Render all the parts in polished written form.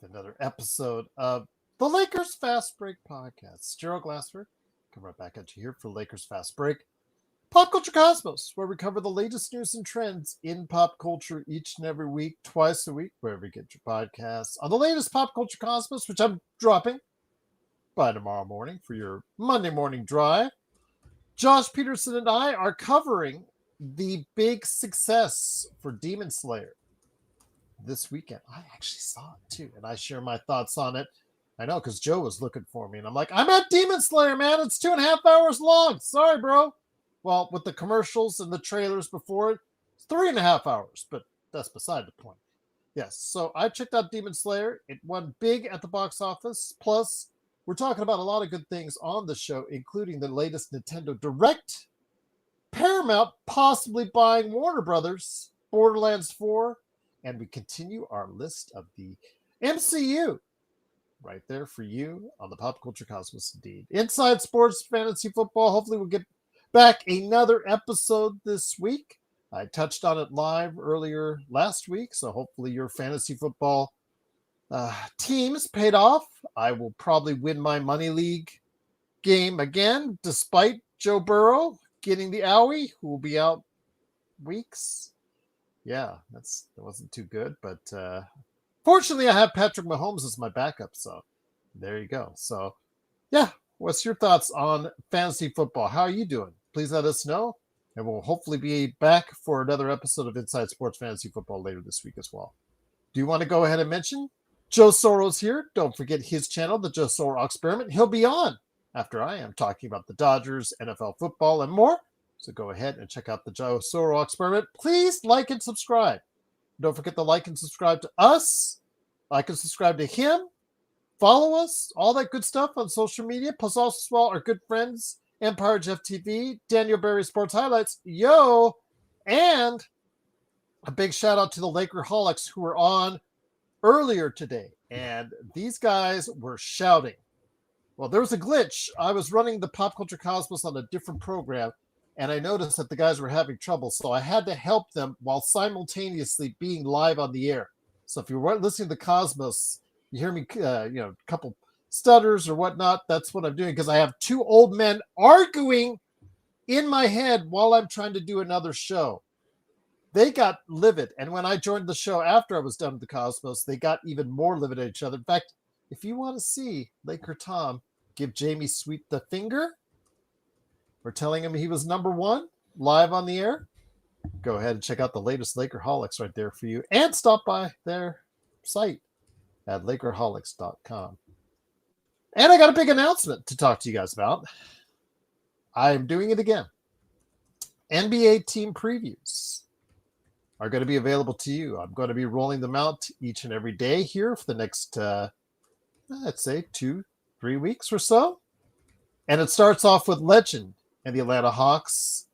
another episode of the Lakers Fast Break podcast. Gerald Glassford, come right back at you here for Lakers Fast Break. Pop Culture Cosmos, where we cover the latest news and trends in pop culture each and every week, twice a week, wherever you get your podcasts. On the latest Pop Culture Cosmos, which I'm dropping by tomorrow morning for your Monday morning drive, Josh Peterson and I are covering the big success for Demon Slayer this weekend. I actually saw it too, and I share my thoughts on it. I know, because Joe was looking for me, and I'm like, I'm at Demon Slayer, man. It's 2.5 hours long. Sorry, bro. Well, with the commercials and the trailers before it, it's 3.5 hours, but that's beside the point. Yes, so I checked out Demon Slayer. It won big at the box office. Plus, we're talking about a lot of good things on the show, including the latest Nintendo Direct, Paramount possibly buying Warner Brothers, Borderlands 4, and we continue our list of the MCU right there for you on the Pop Culture Cosmos indeed. Inside Sports Fantasy Football. Hopefully we'll get back another episode this week. I touched on it live earlier last week, so hopefully your fantasy football teams paid off. I will probably win my Money League game again, despite Joe Burrow getting the owie, who will be out weeks. Yeah, that wasn't too good, but fortunately I have Patrick Mahomes as my backup, so there you go. So yeah, what's your thoughts on fantasy football? How are you doing? Please let us know, and we'll hopefully be back for another episode of Inside Sports Fantasy Football later this week as well. Do you want to go ahead and mention Joe Soro's here? Don't forget his channel, The Joe Soro Experiment. He'll be on after I am talking about the Dodgers, NFL football, and more. So go ahead and check out the Joe Soro Experiment. Please like and subscribe. Don't forget to like and subscribe to us. Like and subscribe to him. Follow us. All that good stuff on social media. Plus also as well our good friends, Empire Jeff TV, Daniel Berry Sports Highlights, yo, and a big shout out to the Lakerholics who were on earlier today. And these guys were shouting. Well, there was a glitch. I was running the Pop Culture Cosmos on a different program, and I noticed that the guys were having trouble, so I had to help them while simultaneously being live on the air. So if you're listening to the Cosmos, you hear me, a couple stutters or whatnot, that's what I'm doing, because I have two old men arguing in my head while I'm trying to do another show. They got livid, and when I joined the show after I was done with the Cosmos, they got even more livid at each other. In fact, if you want to see Laker Tom give Jamie Sweet the finger, we're telling him he was number one live on the air, go ahead and check out the latest Lakerholics right there for you, and stop by their site at Lakerholics.com. And I got a big announcement to talk to you guys about. I'm doing it again. NBA team previews are going to be available to you. I'm going to be rolling them out each and every day here for the next, let's say 2-3 weeks or so. And it starts off with Legend and the Atlanta Hawks,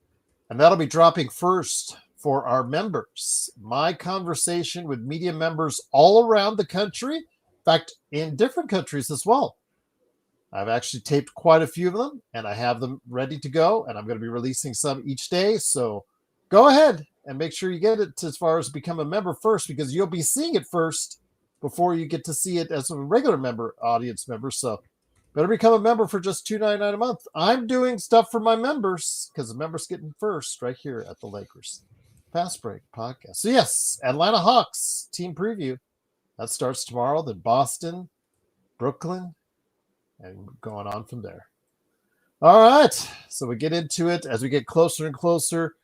and that'll be dropping first for our members. My conversation with media members all around the country, in fact, in different countries as well. I've actually taped quite a few of them, and I have them ready to go, and I'm going to be releasing some each day. So go ahead and make sure you get it as far as become a member first, because you'll be seeing it first before you get to see it as a regular member, audience member. So better become a member for just $2.99 a month. I'm doing stuff for my members because the members getting first right here at the Lakers Fast Break podcast. So yes, Atlanta Hawks team preview. That starts tomorrow. Then Boston, Brooklyn, and going on from there. All right. So we get into it as we get closer and closer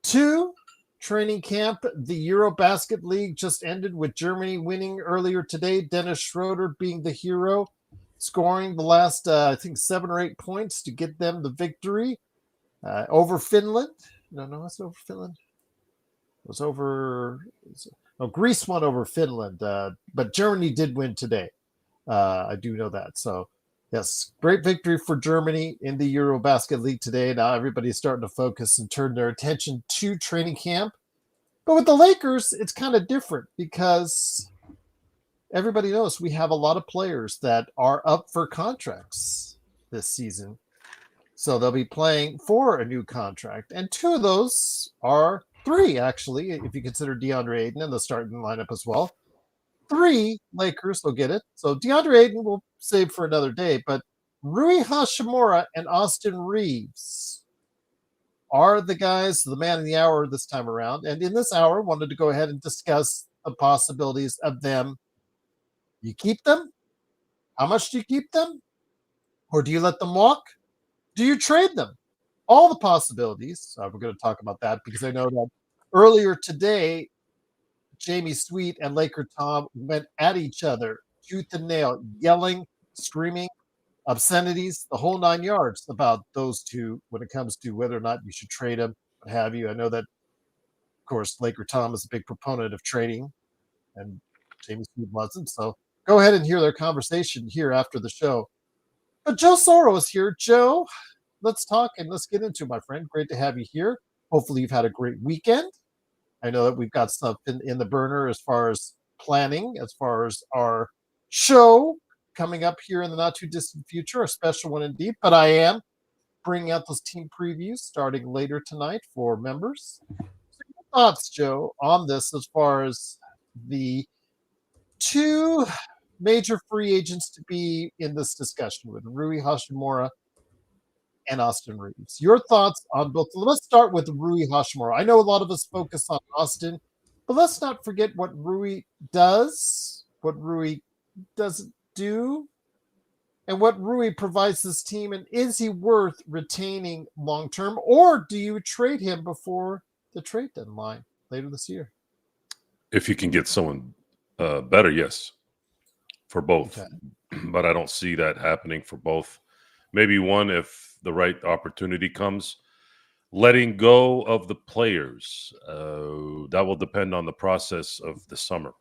to training camp. The Eurobasket League just ended with Germany winning earlier today. Dennis Schroeder being the hero, scoring the last, I think, 7 or 8 points to get them the victory over Finland. No, it's over Finland. It was over. Greece won over Finland, but Germany did win today. I do know that. So, yes, great victory for Germany in the Eurobasket League today. Now everybody's starting to focus and turn their attention to training camp. But with the Lakers, it's kind of different because everybody knows we have a lot of players that are up for contracts this season. So they'll be playing for a new contract. And 2 of those are 3, actually, if you consider DeAndre Ayton in the starting lineup as well. 3 Lakers will get it. So DeAndre Ayton will save for another day, but Rui Hachimura and Austin Reaves are the guys, the man in the hour this time around. And in this hour, wanted to go ahead and discuss the possibilities of them. You keep them? How much do you keep them? Or do you let them walk? Do you trade them? All the possibilities. We're going to talk about that because I know that earlier today, Jamie Sweet and Laker Tom went at each other, tooth and nail, yelling, screaming, obscenities, the whole 9 yards about those two when it comes to whether or not you should trade them, what have you. I know that, of course, Laker Tom is a big proponent of trading, and Jamie Sweet wasn't. So go ahead and hear their conversation here after the show. But Joe Soro is here. Joe, let's talk and let's get into it, my friend. Great to have you here. Hopefully you've had a great weekend. I know that we've got stuff in the burner as far as planning, as far as our show coming up here in the not too distant future, a special one indeed. But I am bringing out those team previews starting later tonight for members. So your thoughts, Joe, on this as far as the 2 major free agents to be in this discussion with Rui Hachimura and Austin Reaves. Your thoughts on both? Let's start with Rui Hachimura. I know a lot of us focus on Austin, but let's not forget what Rui does, what Rui doesn't do, and what Rui provides this team. And is he worth retaining long term, or do you trade him before the trade deadline later this year? If you can get someone better, yes, for both. Okay. But I don't see that happening for both. Maybe one if the right opportunity comes. Letting go of the players, that will depend on the process of the summer.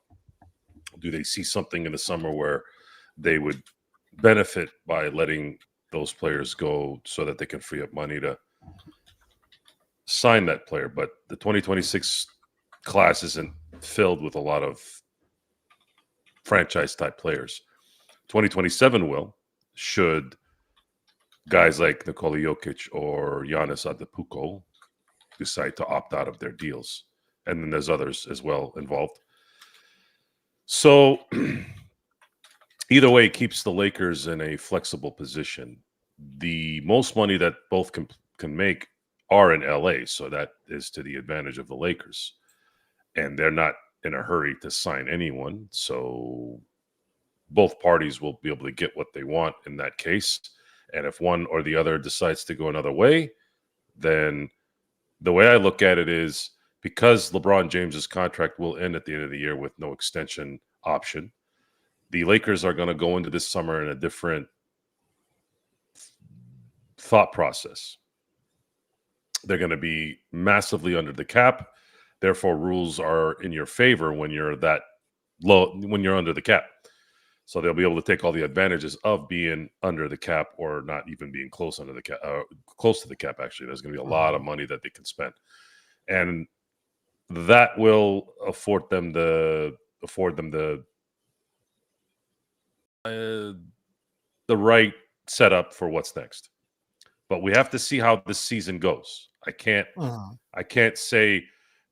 Do they see something in the summer where they would benefit by letting those players go so that they can free up money to sign that player? But the 2026 class isn't filled with a lot of franchise type players. 2027 will, should guys like Nikola Jokic or Giannis Antetokounmpo decide to opt out of their deals. And then there's others as well involved. So either way, it keeps the Lakers in a flexible position. The most money that both can make are in LA. So that is to the advantage of the Lakers. And they're not in a hurry to sign anyone. So both parties will be able to get what they want in that case. And if one or the other decides to go another way, then the way I look at it is because LeBron James's contract will end at the end of the year with no extension option, the Lakers are going to go into this summer in a different thought process. They're going to be massively under the cap. Therefore, rules are in your favor when you're that low, when you're under the cap. So they'll be able to take all the advantages of being under the cap or not even being close under the cap, close to the cap. Actually, there's going to be a lot of money that they can spend, and that will afford them the right setup for what's next. But we have to see how this season goes. I can't say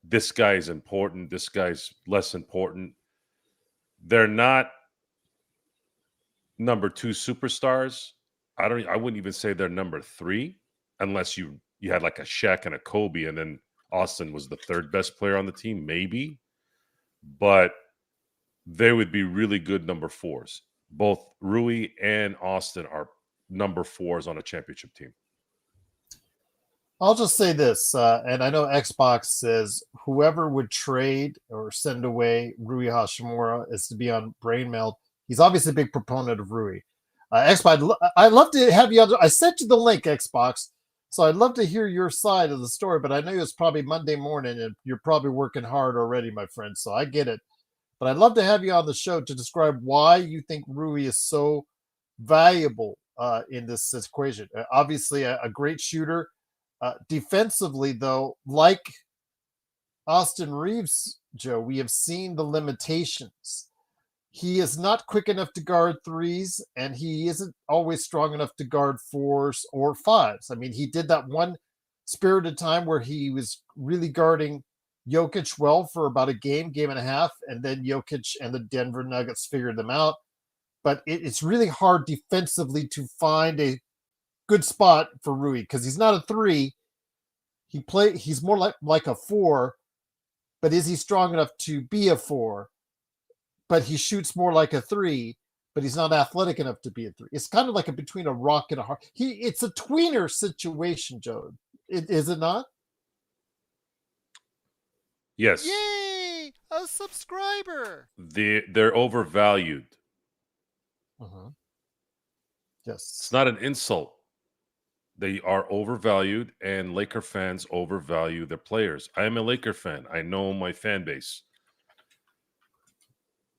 this guy's important, this guy's less important. They're not number 2 superstars. I wouldn't even say they're number 3 unless you had like a Shaq and a Kobe and then Austin was the 3rd best player on the team, maybe. But they would be really good number 4s. Both Rui and Austin are number 4s on a championship team. I'll just say this, and I know Xbox says whoever would trade or send away Rui Hachimura is to be on brain melt. He's obviously a big proponent of Rui. Xbox, I'd love to have you. I sent you the link, Xbox, so I'd love to hear your side of the story. But I know it's probably Monday morning, and you're probably working hard already, my friend. So I get it. But I'd love to have you on the show to describe why you think Rui is so valuable in this equation. Obviously, a great shooter. Defensively, though, like Austin Reaves, Joe, we have seen the limitations. He is not quick enough to guard 3s, and he isn't always strong enough to guard 4s or 5s. I mean, he did that one spirited time where he was really guarding Jokic well for about a game and a half, and then Jokic and the Denver Nuggets figured them out. But it's really hard defensively to find a good spot for Rui because he's not a 3. He's more like a 4, but is he strong enough to be a 4? But he shoots more like a 3, but he's not athletic enough to be a 3. It's kind of like between a rock and a hard. It's a tweener situation, Joe. Is it not? Yes. Yay! A subscriber! They're overvalued. Yes. It's not an insult. They are overvalued, and Laker fans overvalue their players. I am a Laker fan. I know my fan base.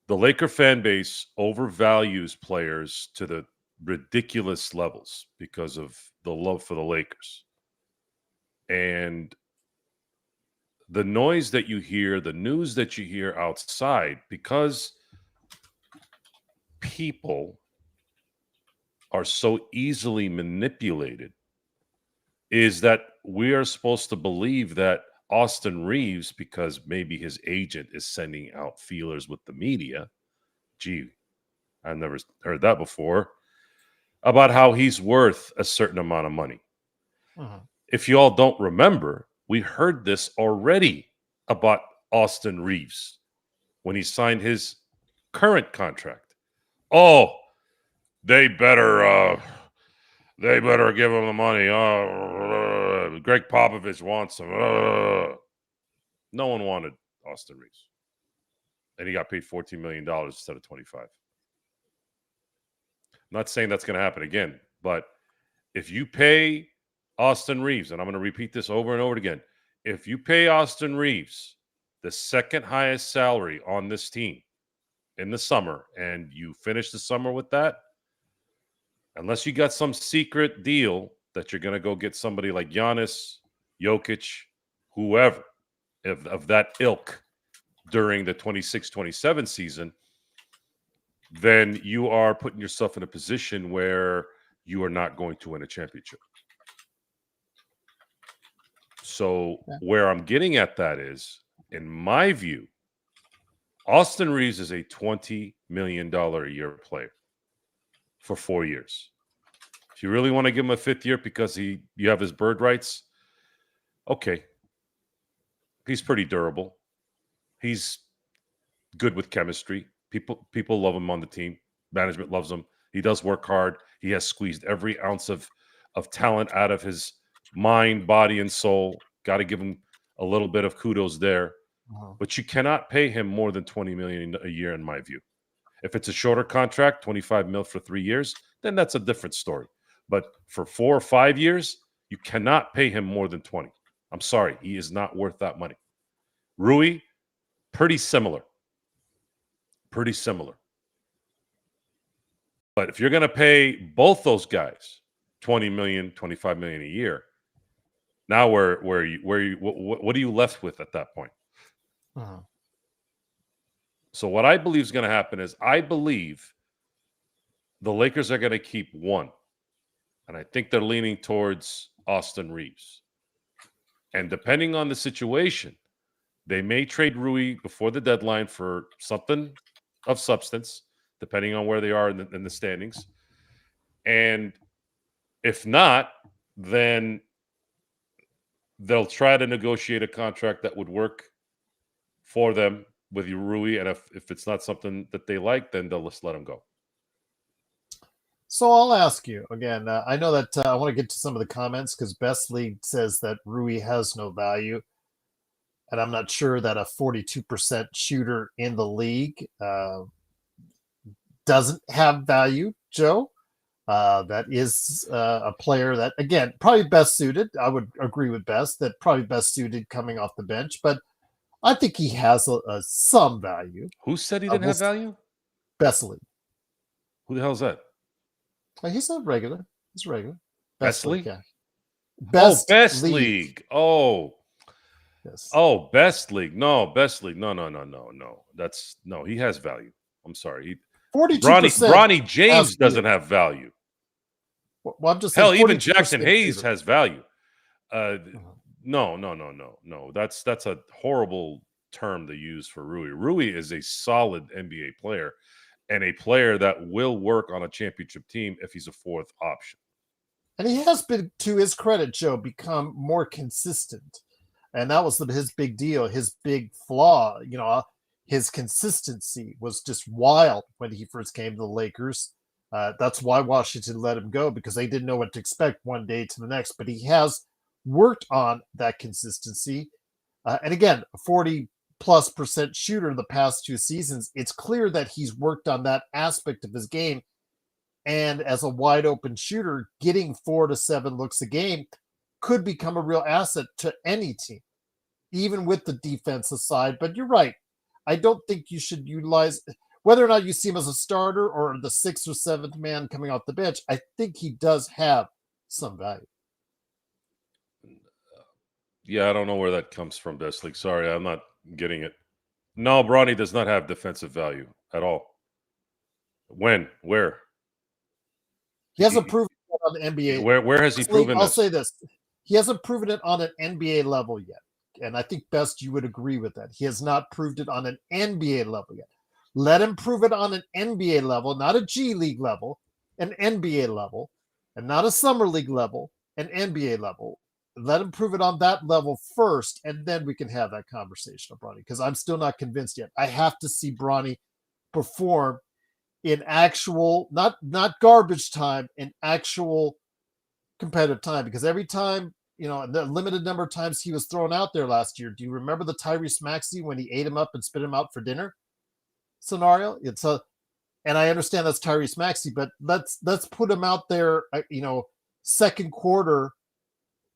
The Laker fan base overvalues players to the ridiculous levels because of the love for the Lakers. And the noise that you hear, the news that you hear outside, because people are so easily manipulated, is that we are supposed to believe that Austin Reaves, because maybe his agent is sending out feelers with the media. Gee, I've never heard that before. About how he's worth a certain amount of money. If you all don't remember, we heard this already about Austin Reaves when he signed his current contract. Oh, they better give him the money. Greg Popovich wants him. No one wanted Austin Reaves. And he got paid $14 million instead of 25. I'm not saying that's going to happen again, but if you pay Austin Reaves, and I'm going to repeat this over and over again, if you pay Austin Reaves the second highest salary on this team in the summer, and you finish the summer with that, unless you got some secret deal that you're going to go get somebody like Giannis, Jokic, whoever of that ilk during the 26-27 season, then you are putting yourself in a position where you are not going to win a championship. So where I'm getting at that is, in my view, Austin Reaves is a $20 million a year player for 4 years. If you really want to give him a 5th year because you have his bird rights, okay. He's pretty durable. He's good with chemistry. People love him on the team. Management loves him. He does work hard. He has squeezed every ounce of talent out of his mind, body, and soul. Got to give him a little bit of kudos there. But you cannot pay him more than $20 million a year, in my view. If it's a shorter contract, $25 million for 3 years, then that's a different story. But for 4 or 5 years, you cannot pay him more than 20. I'm sorry, he is not worth that money. Rui, pretty similar. Pretty similar. But if you're going to pay both those guys $20 million, $25 million a year, now what are you left with at that point? So what I believe is going to happen is, I believe the Lakers are going to keep one. And I think they're leaning towards Austin Reaves. And depending on the situation, they may trade Rui before the deadline for something of substance, depending on where they are in the standings. And if not, then they'll try to negotiate a contract that would work for them with Rui. And if it's not something that they like, then they'll just let him go. So I'll ask you again. I know that I want to get to some of the comments because Best League says that Rui has no value. And I'm not sure that a 42% shooter in the league doesn't have value, Joe. That is a player that, again, probably best suited. I would agree with Best that probably best suited coming off the bench. But I think he has some value. Who said he didn't have value? Best League. Who the hell is that? He's a regular. He's regular. Best League? Yeah. Best League. Oh. Yes. Oh, Best League. No, Best League. No. He has value. I'm sorry. 42%. Bronny James doesn't have value. Well, I'm just hell, saying even Jackson Hayes has value. No. That's a horrible term to use for Rui. Rui is a solid NBA player and a player that will work on a championship team if he's a fourth option. And he has been, to his credit, Joe, become more consistent. And that was his big deal, his big flaw. His consistency was just wild when he first came to the Lakers. That's why Washington let him go, because they didn't know what to expect one day to the next. But he has worked on that consistency. And again, a 40+% shooter in the past 2 seasons. It's clear that he's worked on that aspect of his game. And as a wide open shooter, getting 4 to 7 looks a game could become a real asset to any team, even with the defensive side. But you're right. I don't think you should utilize, whether or not you see him as a starter or the 6th or 7th man coming off the bench, I think he does have some value. Yeah, I don't know where that comes from, Best League. Sorry, I'm not getting it. No, Bronny does not have defensive value at all. When? Where? He hasn't proven it on the NBA. Where has he proven I'll this? say this. He hasn't proven it on an NBA level yet. And I think, Best, you would agree with that. He has not proved it on an NBA level yet. Let him prove it on an NBA level, not a G League level, an NBA level, and not a Summer League level, an NBA level. Let him prove it on that level first, and then we can have that conversation with Bronny, because I'm still not convinced yet. I have to see Bronny perform in actual, not garbage time, in actual competitive time, because every time, the limited number of times he was thrown out there last year, do you remember the Tyrese Maxey when he ate him up and spit him out for dinner scenario? And I understand that's Tyrese Maxey, but let's put him out there, second quarter,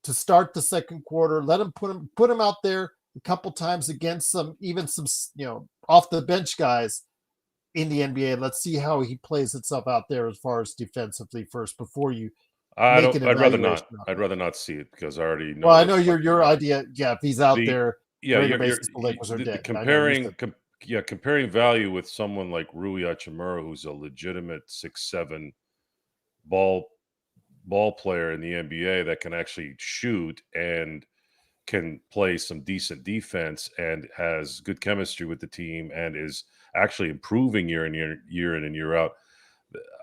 to start the second quarter. Let him put him out there a couple times against some off the bench guys in the NBA. Let's see how he plays itself out there as far as defensively first before you make an evaluation. I'd rather not see it, because I already know. Well, I know your idea. Yeah, if he's out there, the Lakers are dead. Comparing value with someone like Rui Hachimura, who's a legitimate 6'7" ball player in the NBA that can actually shoot and can play some decent defense and has good chemistry with the team and is actually improving year in and year out.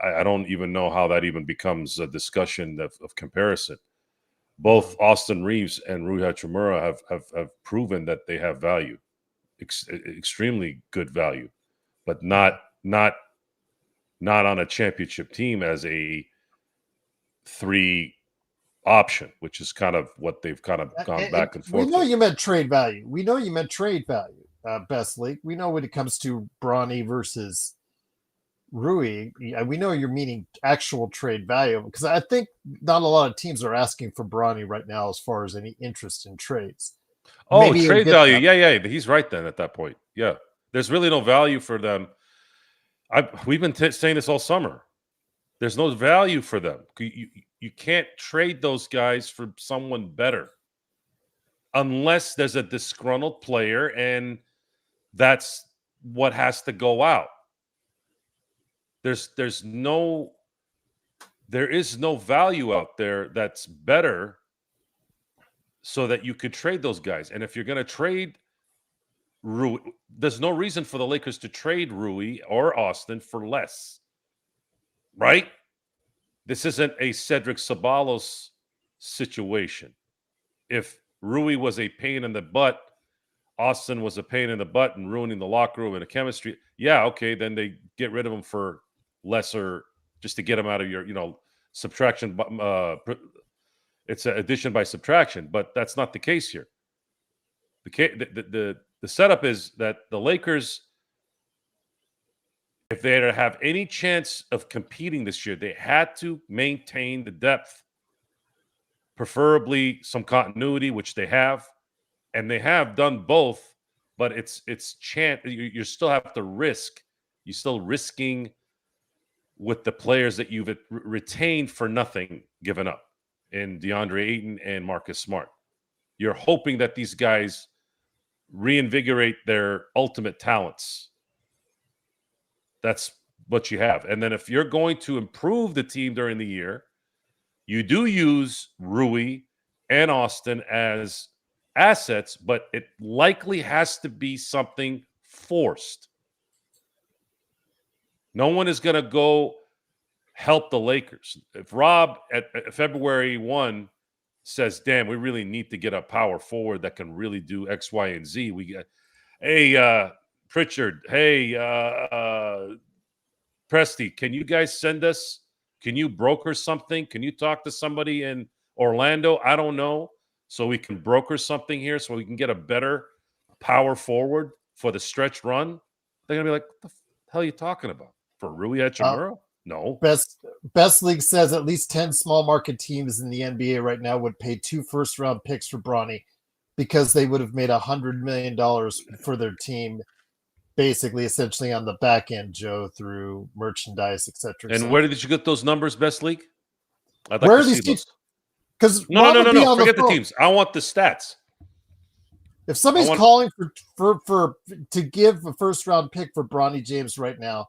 I don't even know how that even becomes a discussion of comparison. Both Austin Reaves and Rui Hachimura have proven that they have value, extremely good value, but not on a championship team as a 3 option, which is kind of what they've kind of gone back and forth. We know you meant trade value. Best League. We know when it comes to Bronny versus Rui, we know you're meaning actual trade value, because I think not a lot of teams are asking for Bronny right now as far as any interest in trades. Oh, maybe trade value. Yeah. He's right then at that point. Yeah. There's really no value for them. We've been saying this all summer. There's no value for them. You can't trade those guys for someone better unless there's a disgruntled player, and that's what has to go out. There is no value out there that's better so that you could trade those guys. And if you're going to trade Rui, there's no reason for the Lakers to trade Rui or Austin for less, right? This isn't a Cedric Ceballos situation. If Rui was a pain in the butt, Austin was a pain in the butt and ruining the locker room and the chemistry, yeah, okay, then they get rid of him for lesser, just to get him out of your, subtraction. It's an addition by subtraction, but that's not the case here. The setup is that the Lakers, if they have any chance of competing this year, they had to maintain the depth, preferably some continuity, which they have, and they have done both. But it's chance. You still have to risk. You're still risking with the players that you've retained for nothing, given up in DeAndre Ayton and Marcus Smart. You're hoping that these guys reinvigorate their ultimate talents. That's what you have. And then if you're going to improve the team during the year, you do use Rui and Austin as assets, but it likely has to be something forced. No one is going to go help the Lakers. If Rob at February 1 says, damn, we really need to get a power forward that can really do X, Y, and Z, we get, hey, Pritchard, hey, Presti, can you guys send us, can you broker something? Can you talk to somebody in Orlando? I don't know. So we can broker something here so we can get a better power forward for the stretch run. They're going to be like, what the hell are you talking about? For Rui Hachimura? No. Best League says at least 10 small market teams in the NBA right now would pay 2 first-round picks for Bronny because they would have made $100 million for their team, basically, essentially on the back end, Joe, through merchandise, etc. And where did you get those numbers, Best League? I'd like Where to are these see teams? those. Because No. Forget the teams. I want the stats. If somebody's calling for to give a first-round pick for Bronny James right now,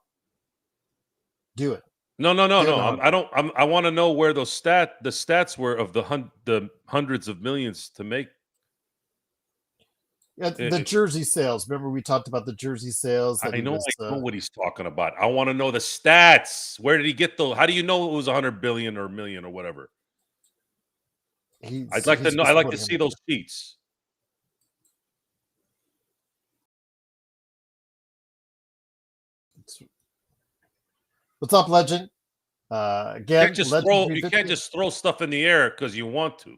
do it. No. I want to know where those the stats were of the hundreds of millions to make. The jersey sales. Remember we talked about the jersey sales. I know what he's talking about. I want to know the stats. Where did he get those? How do you know it was 100 billion or million or whatever? I'd like to know. I'd like to see those sheets. What's up, Legend? Again, you can't just throw stuff in the air because you want to.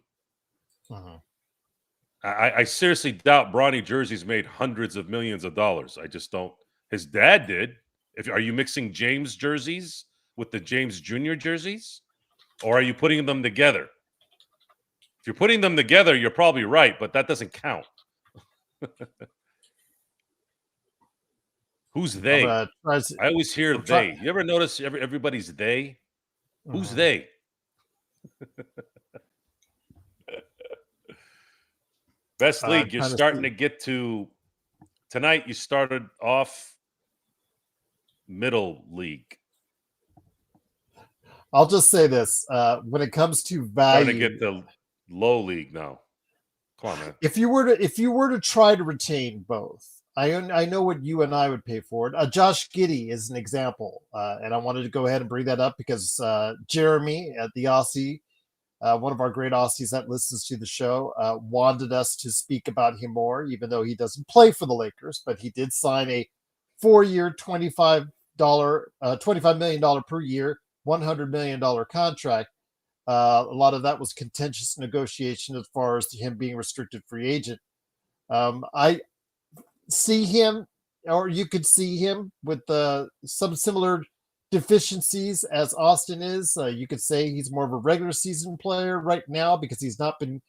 I seriously doubt Bronny jerseys made hundreds of millions of dollars. I just don't. His dad did. Are you mixing James jerseys with the James Jr. jerseys, or are you putting them together? If you're putting them together, you're probably right, but that doesn't count. Who's they? I always hear they. You ever notice everybody's they? Who's they? Best League, you're starting to get to tonight. You started off middle league. I'll just say this: when it comes to value, starting to get the low league now. Come on, man. If you were to try to retain both, I know what you and I would pay for it. Josh Giddey is an example, and I wanted to go ahead and bring that up because Jeremy at the Aussie, one of our great Aussies that listens to the show, wanted us to speak about him more, even though he doesn't play for the Lakers, but he did sign a 4-year, $25 million per year, $100 million contract. A lot of that was contentious negotiation as far as him being restricted free agent. I see him, or you could see him with some similar deficiencies as Austin is. You could say he's more of a regular season player right now because he's not been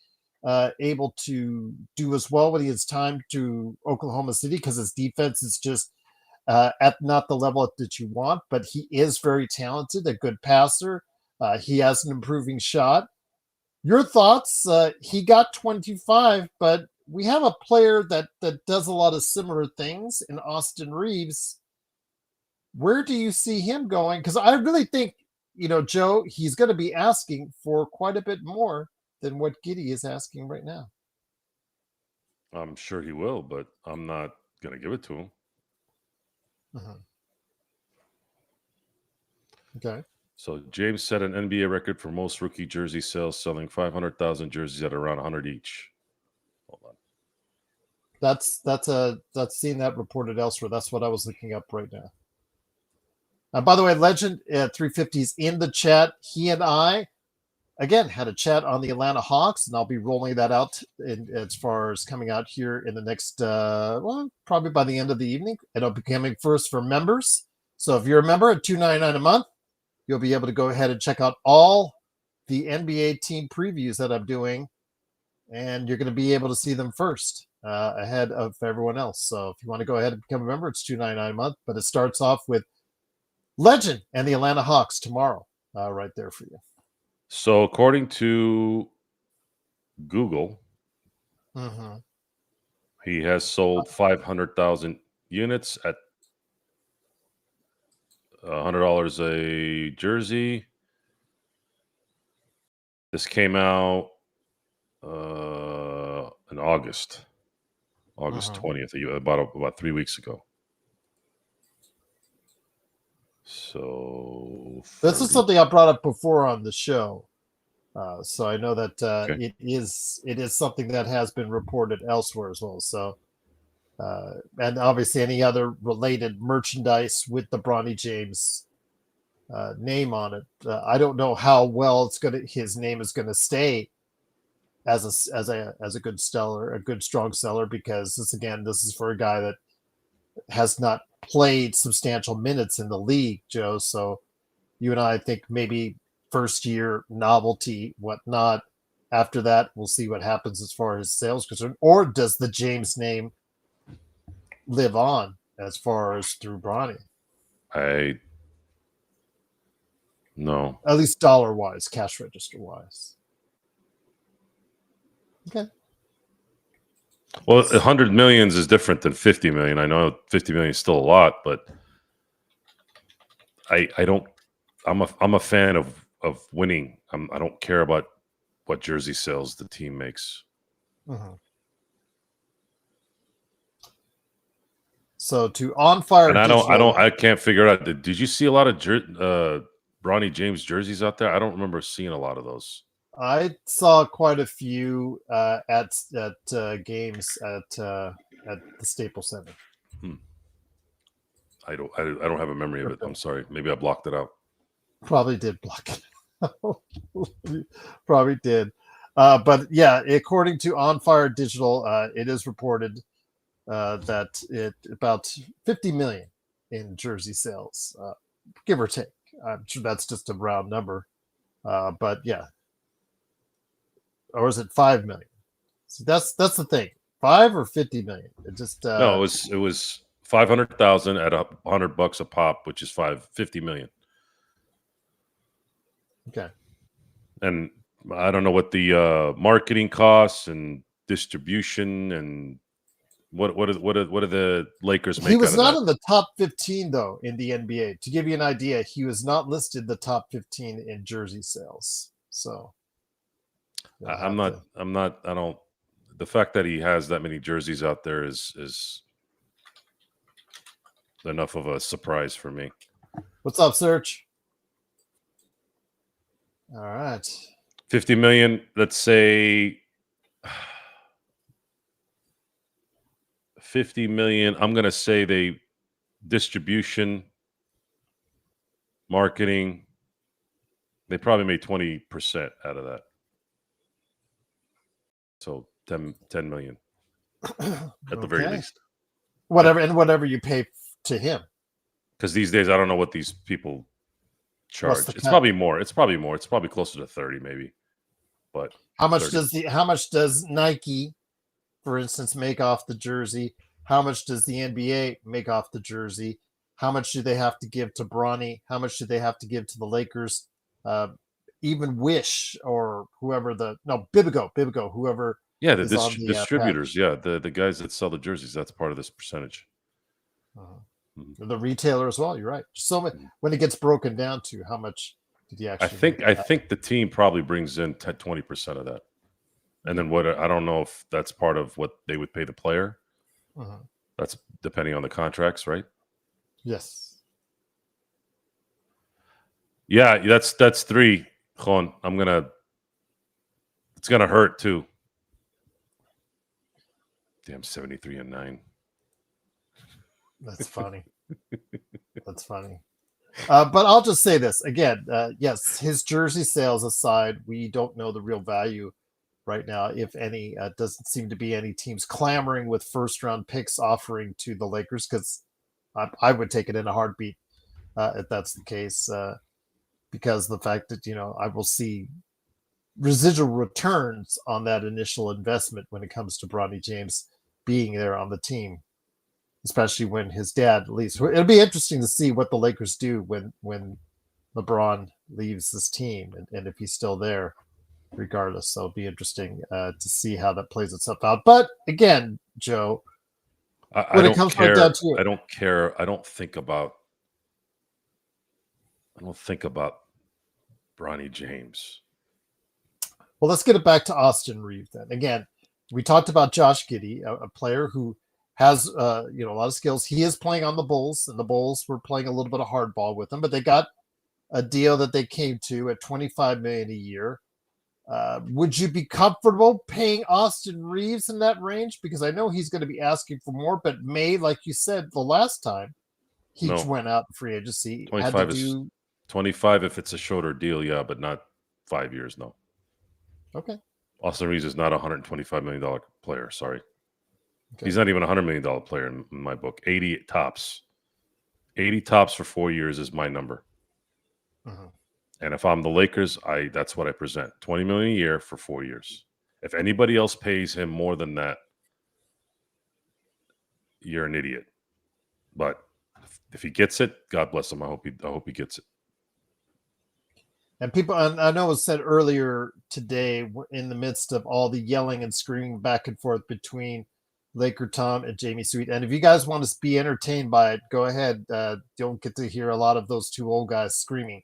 able to do as well when he has time to Oklahoma City because his defense is just at not the level that you want, but he is very talented, a good passer. He has an improving shot. Your thoughts? He got 25, but we have a player that does a lot of similar things in Austin Reaves. Where do you see him going? Because I really think, Joe, he's going to be asking for quite a bit more than what Giddey is asking right now. I'm sure he will, but I'm not going to give it to him. Okay. So James set an NBA record for most rookie jersey sales, selling 500,000 jerseys at around 100 each. Hold on. That's seen that reported elsewhere. That's what I was looking up right now. By the way, Legend at 350 is in the chat. He and I, again, had a chat on the Atlanta Hawks, and I'll be rolling that out as far as coming out here in the next, probably by the end of the evening. It'll be coming first for members. So if you're a member at $2.99 a month, you'll be able to go ahead and check out all the NBA team previews that I'm doing, and you're going to be able to see them first ahead of everyone else. So if you want to go ahead and become a member, it's $2.99 a month, but it starts off with Legend and the Atlanta Hawks tomorrow right there for you. So according to Google, he has sold 500,000 units at $100 a jersey. This came out in August Uh-huh. 20th, about 3 weeks ago. So This is 30 something I brought up before on the show. So I know that Okay. it is something that has been reported elsewhere as well. So and obviously any other related merchandise with the Bronny James name on it. I don't know how well his name is gonna stay as a good seller, a good strong seller, because this is for a guy that has not played substantial minutes in the league, Joe. So you and I think maybe first year novelty, whatnot. After that, we'll see what happens as far as sales concerned. Or does the James name live on as far as through Bronny? No. At least dollar wise, cash register wise. Okay. Well, 100 millions is different than 50 million. I know 50 million is still a lot, but I don't. I'm a fan of winning. I don't care about what jersey sales the team makes. Mm-hmm. So to On Fire And Digital, I can't figure out. Did you see a lot of Bronny James jerseys out there? I don't remember seeing a lot of those. I saw quite a few at games at the Staples Center. I don't have a memory of it. I'm sorry. Maybe I blocked it out. Probably did block it. Probably did. But yeah, according to On Fire Digital, it is reported that about 50 million in jersey sales, give or take. I'm sure that's just a round number. But yeah. Or is it 5 million? So that's the thing. 5 or 50 million. It just No, it was 500,000 at $100 a pop, which is 50 million. Okay. And I don't know what the marketing costs and distribution and what do the Lakers make He was out of not that? in the top 15 though in the NBA. To give you an idea, he was not listed the top 15 in jersey sales. So I'm not. I don't. The fact that he has that many jerseys out there is enough of a surprise for me. What's up, Search? All right. 50 million. Let's say 50 million. I'm going to say they distribution, marketing. They probably made 20% out of that. So 10 million at the very least. Whatever you pay to him. Because these days, I don't know what these people charge. It's cut? probably more. It's probably closer to 30, maybe. But How much 30. how much does Nike, for instance, make off the jersey? How much does the NBA make off the jersey? How much do they have to give to Bronny? How much do they have to give to the Lakers? Even Wish or whoever Bibigo, whoever Yeah, the is on the distributors. Yeah, the guys that sell the jerseys. That's part of this percentage. The retailer as well. You're right. So when it gets broken down to how much did he actually? I think the team probably brings in 20% of that, and then what? I don't know if that's part of what they would pay the player. That's depending on the contracts, right? Yes. Yeah, that's 3. Jon, it's gonna hurt too. Damn, 73-9. That's funny. That's funny. But I'll just say this again. Yes, his jersey sales aside, we don't know the real value right now, if any. Doesn't seem to be any teams clamoring with first-round picks offering to the Lakers, because I would take it in a heartbeat if that's the case, because the fact that I will see residual returns on that initial investment when it comes to Bronny James being there on the team, especially when his dad leaves. It'll be interesting to see what the Lakers do when LeBron leaves this team, and if he's still there regardless. So it'll be interesting to see how that plays itself out. But again, Joe, I don't care. Right down to it, I don't care. I don't think about Bronny James. well, let's get it back to Austin Reaves then. Again, we talked about Josh Giddey, a player who has a lot of skills. He is playing on the Bulls, and the Bulls were playing a little bit of hardball with him, but they got a deal that they came to at $25 million a year. Would you be comfortable paying Austin Reaves in that range? Because I know he's going to be asking for more, but May, like you said the last time he went out in free agency, had to do 25 if it's a shorter deal, yeah, but not 5 years, no. Okay. Austin Reaves is not a $125 million player, sorry. Okay. He's not even a $100 million player in my book. 80 tops. 80 tops for 4 years is my number. Uh-huh. And if I'm the Lakers, that's what I present. $20 million a year for 4 years. If anybody else pays him more than that, you're an idiot. But if he gets it, God bless him. I hope he gets it. And people, I know it was said earlier today, in the midst of all the yelling and screaming back and forth between Laker Tom and Jamie Sweet. And if you guys want to be entertained by it, go ahead. Don't get to hear a lot of those two old guys screaming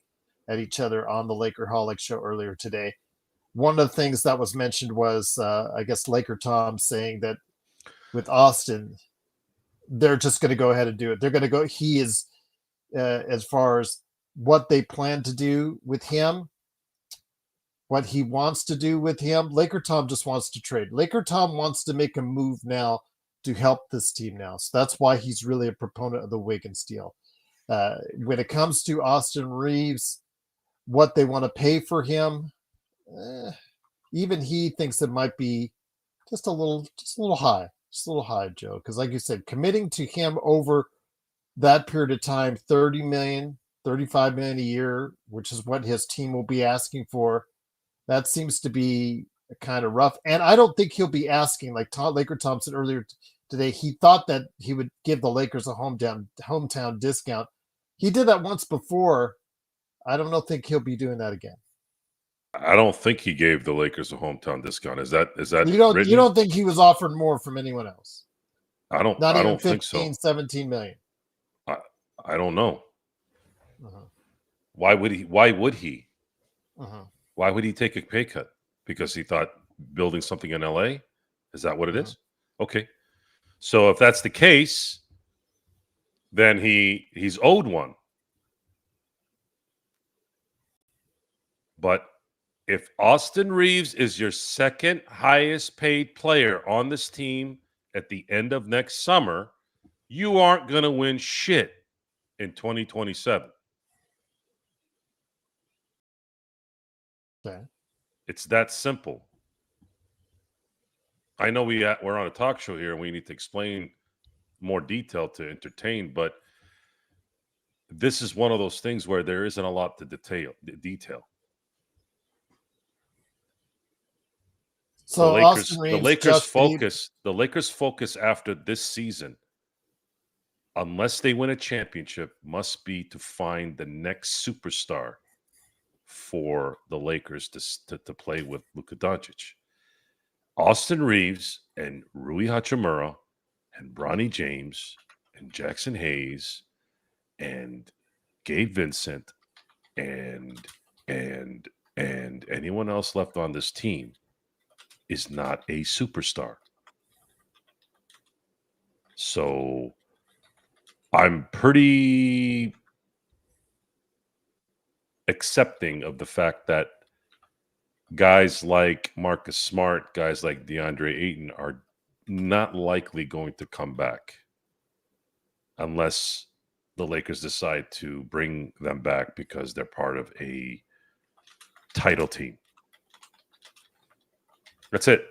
at each other on the Lakerholic show earlier today. One of the things that was mentioned was, I guess, Laker Tom saying that with Austin, they're just going to go ahead and do it. They're going to go. He is, as far as what they plan to do with him, what he wants to do with him. Laker Tom just wants to trade. Laker Tom wants to make a move now to help this team now. So that's why he's really a proponent of the Wiggins deal. When it comes to Austin Reaves, what they want to pay for him, even he thinks it might be just a little high. Just a little high, Joe. Because like you said, committing to him over that period of time, 30 million, 35 million a year, which is what his team will be asking for, that seems to be kind of rough. And I don't think he'll be asking, like Laker Tom said earlier today, he thought that he would give the Lakers a hometown discount. He did that once before. I don't think he'll be doing that again. I don't think he gave the Lakers a hometown discount. Is that you written? don't think he was offered more from anyone else? I don't think so. 17 million. I don't know. Uh-huh. Why would he? Uh-huh. Why would he take a pay cut? Because he thought building something in LA? Is that what it is? Okay. So if that's the case, then he's owed one. But if Austin Reaves is your second highest paid player on this team at the end of next summer, you aren't going to win shit in 2027. Okay. It's that simple. I know we're on a talk show here and we need to explain more detail to entertain, but this is one of those things where there isn't a lot to detail. So the Lakers focus after this season, unless they win a championship, must be to find the next superstar for the Lakers to play with Luka Doncic. Austin Reaves and Rui Hachimura and Bronny James and Jackson Hayes and Gabe Vincent and anyone else left on this team is not a superstar. So I'm pretty accepting of the fact that guys like Marcus Smart, guys like DeAndre Ayton are not likely going to come back unless the Lakers decide to bring them back because they're part of a title team. That's it.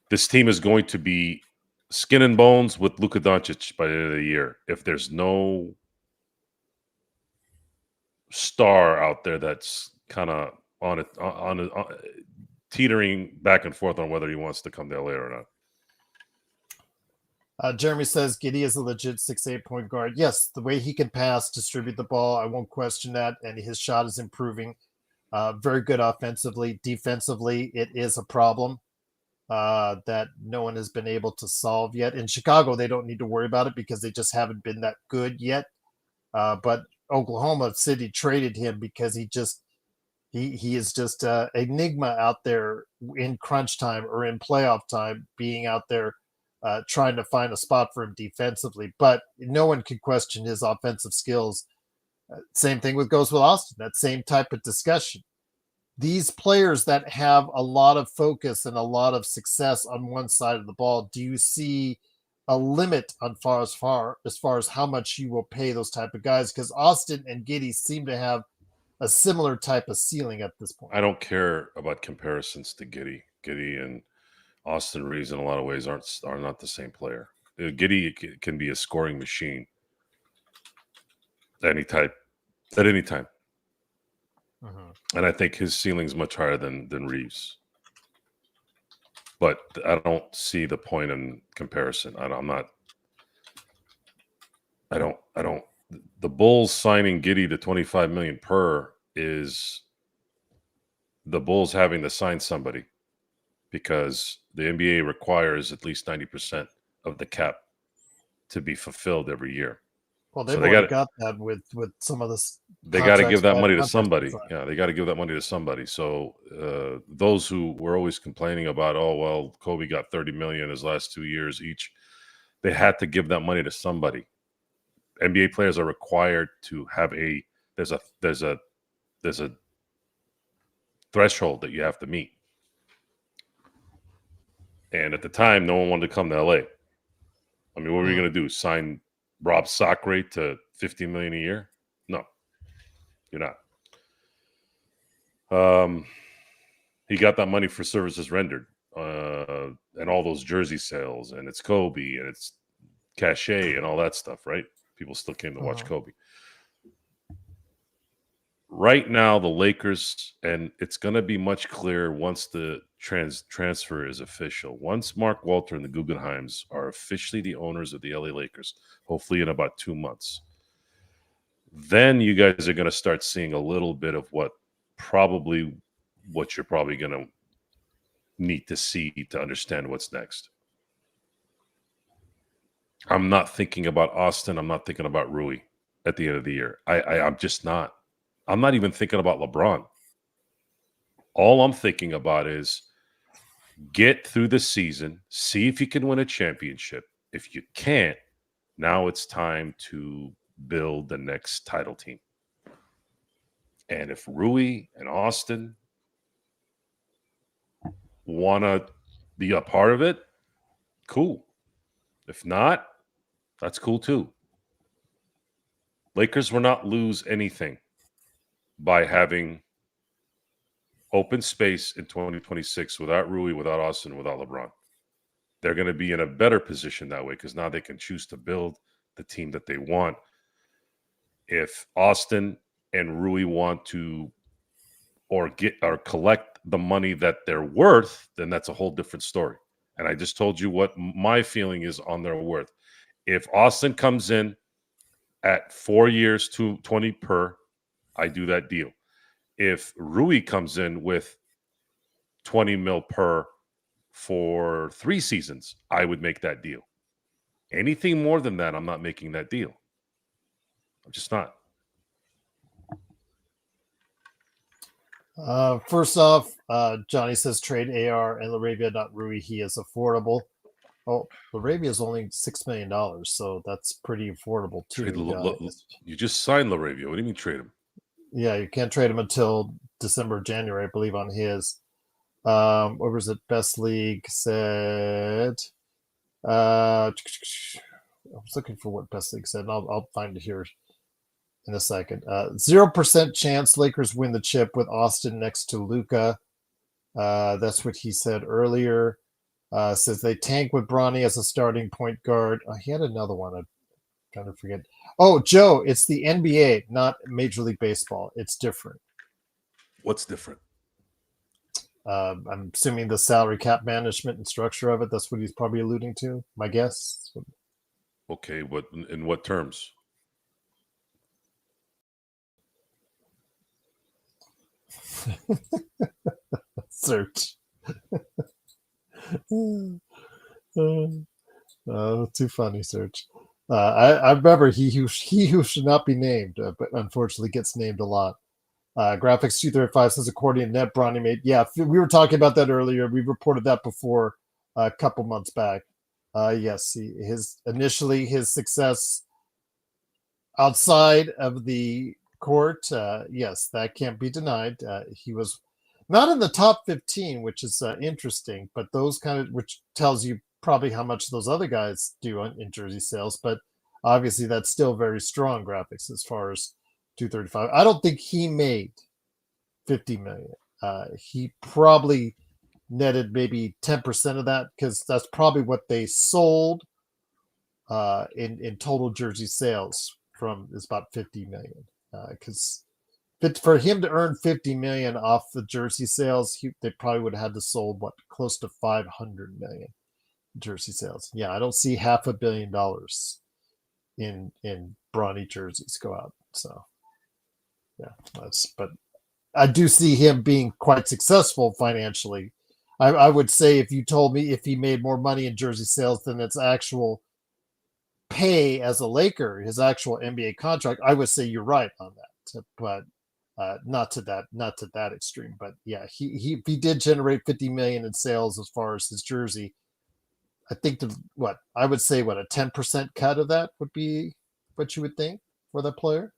This team is going to be skin and bones with Luka Doncic by the end of the year. If there's no star out there that's kind of on teetering back and forth on whether he wants to come to LA or not. Jeremy says Giddey is a legit 6'8" point guard. Yes, the way he can pass, distribute the ball, I won't question that. And his shot is improving. Very good offensively. Defensively, it is a problem that no one has been able to solve yet. In Chicago, they don't need to worry about it because they just haven't been that good yet. But Oklahoma City traded him because he He is just an enigma out there in crunch time or in playoff time, being out there trying to find a spot for him defensively. But no one can question his offensive skills. Same thing goes with Austin. That same type of discussion. These players that have a lot of focus and a lot of success on one side of the ball, do you see a limit on as far as how much you will pay those type of guys? Because Austin and Giddey seem to have a similar type of ceiling at this point. I don't care about comparisons to Giddey. Giddey and Austin Reaves in a lot of ways are not the same player. Giddey can be a scoring machine at any time. And I think his ceiling is much higher than Reaves. But I don't see the point in comparison. The Bulls signing Giddey to $25 million per is the Bulls having to sign somebody because the NBA requires at least 90% of the cap to be fulfilled every year. Well, they've already got that with some of this. They got to give that money to somebody. Yeah, they got to give that money to somebody. So those who were always complaining about, oh, well, Kobe got $30 million his last 2 years each, they had to give that money to somebody. NBA players are required to have there's a threshold that you have to meet. And at the time, no one wanted to come to LA. I mean, what were you going to do? Sign Rob Sacre to $50 million a year? No, you're not. He got that money for services rendered and all those jersey sales, and it's Kobe and it's cachet and all that stuff, right? People still came to watch Kobe. Right now, the Lakers, and it's going to be much clearer once the transfer is official. Once Mark Walter and the Guggenheims are officially the owners of the LA Lakers, hopefully in about 2 months, then you guys are going to start seeing a little bit of what you're probably going to need to see to understand what's next. I'm not thinking about Austin. I'm not thinking about Rui at the end of the year. I'm just not. I'm not even thinking about LeBron. All I'm thinking about is get through the season, see if you can win a championship. If you can't, now it's time to build the next title team. And if Rui and Austin want to be a part of it, cool. If not, that's cool too. Lakers will not lose anything by having open space in 2026 without Rui, without Austin, without LeBron. They're going to be in a better position that way because now they can choose to build the team that they want. If Austin and Rui want to or collect the money that they're worth, then that's a whole different story. And I just told you what my feeling is on their worth. If Austin comes in at 4 years, 20 per, I do that deal. If Rui comes in with 20 mil per for 3 seasons, I would make that deal. Anything more than that, I'm not making that deal. I'm just not. First off, Johnny says trade AR and Laravia, not Rui. He is affordable. Oh, Laravia is only $6 million, so that's pretty affordable too. You just signed Laravia. What do you mean trade him? Yeah, you can't trade him until December, January, I believe, on his. What was it? Best League said. I was looking for what Best League said, and I'll find it here in a second. 0% chance Lakers win the chip with Austin next to Luka. That's what he said earlier. Says they tank with Bronny as a starting point guard. He had another one. I'm trying to forget. Oh, Joe, it's the NBA, not Major League Baseball. It's different. What's different? I'm assuming the salary cap management and structure of it. That's what he's probably alluding to. My guess. Okay, in what terms? Search. Too funny, Search. I remember he who should not be named, but unfortunately gets named a lot. Graphics 235 says, according to Net, Bronny made. Yeah, we were talking about that earlier. We reported that before a couple months back. Yes, his success outside of the court, yes, that can't be denied. He was not in the top 15, which is interesting, but those which tells you probably how much those other guys do in jersey sales. But obviously, that's still very strong graphics as far as 235. I don't think he made 50 million. He probably netted maybe 10% of that, because that's probably what they sold in total jersey sales from is about 50 million. Because for him to earn 50 million off the jersey sales, they probably would have had to sold close to 500 million jersey sales. Yeah, I don't see $500 million in Bronny jerseys go out. So yeah, but I do see him being quite successful financially. I would say, if you told me if he made more money in jersey sales than its actual pay as a Laker, his actual NBA contract, I would say you're right on that. But not to that extreme. But yeah, he did generate 50 million in sales as far as his jersey. I think I would say a 10% cut of that would be what you would think for that player.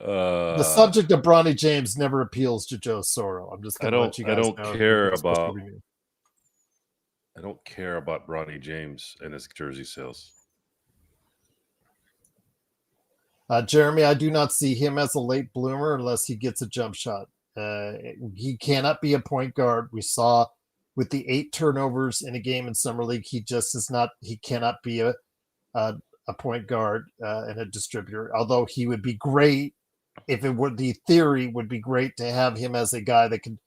The subject of Bronny James never appeals to Joe Soro. I'm just going to let you guys know. I don't care about Bronny James and his jersey sales. Jeremy, I do not see him as a late bloomer unless he gets a jump shot. He cannot be a point guard. We saw with the 8 turnovers in a game in Summer League, he just is not. He cannot be a point guard and a distributor. Although he would be great if it were, the theory would be great to have him as a guy that could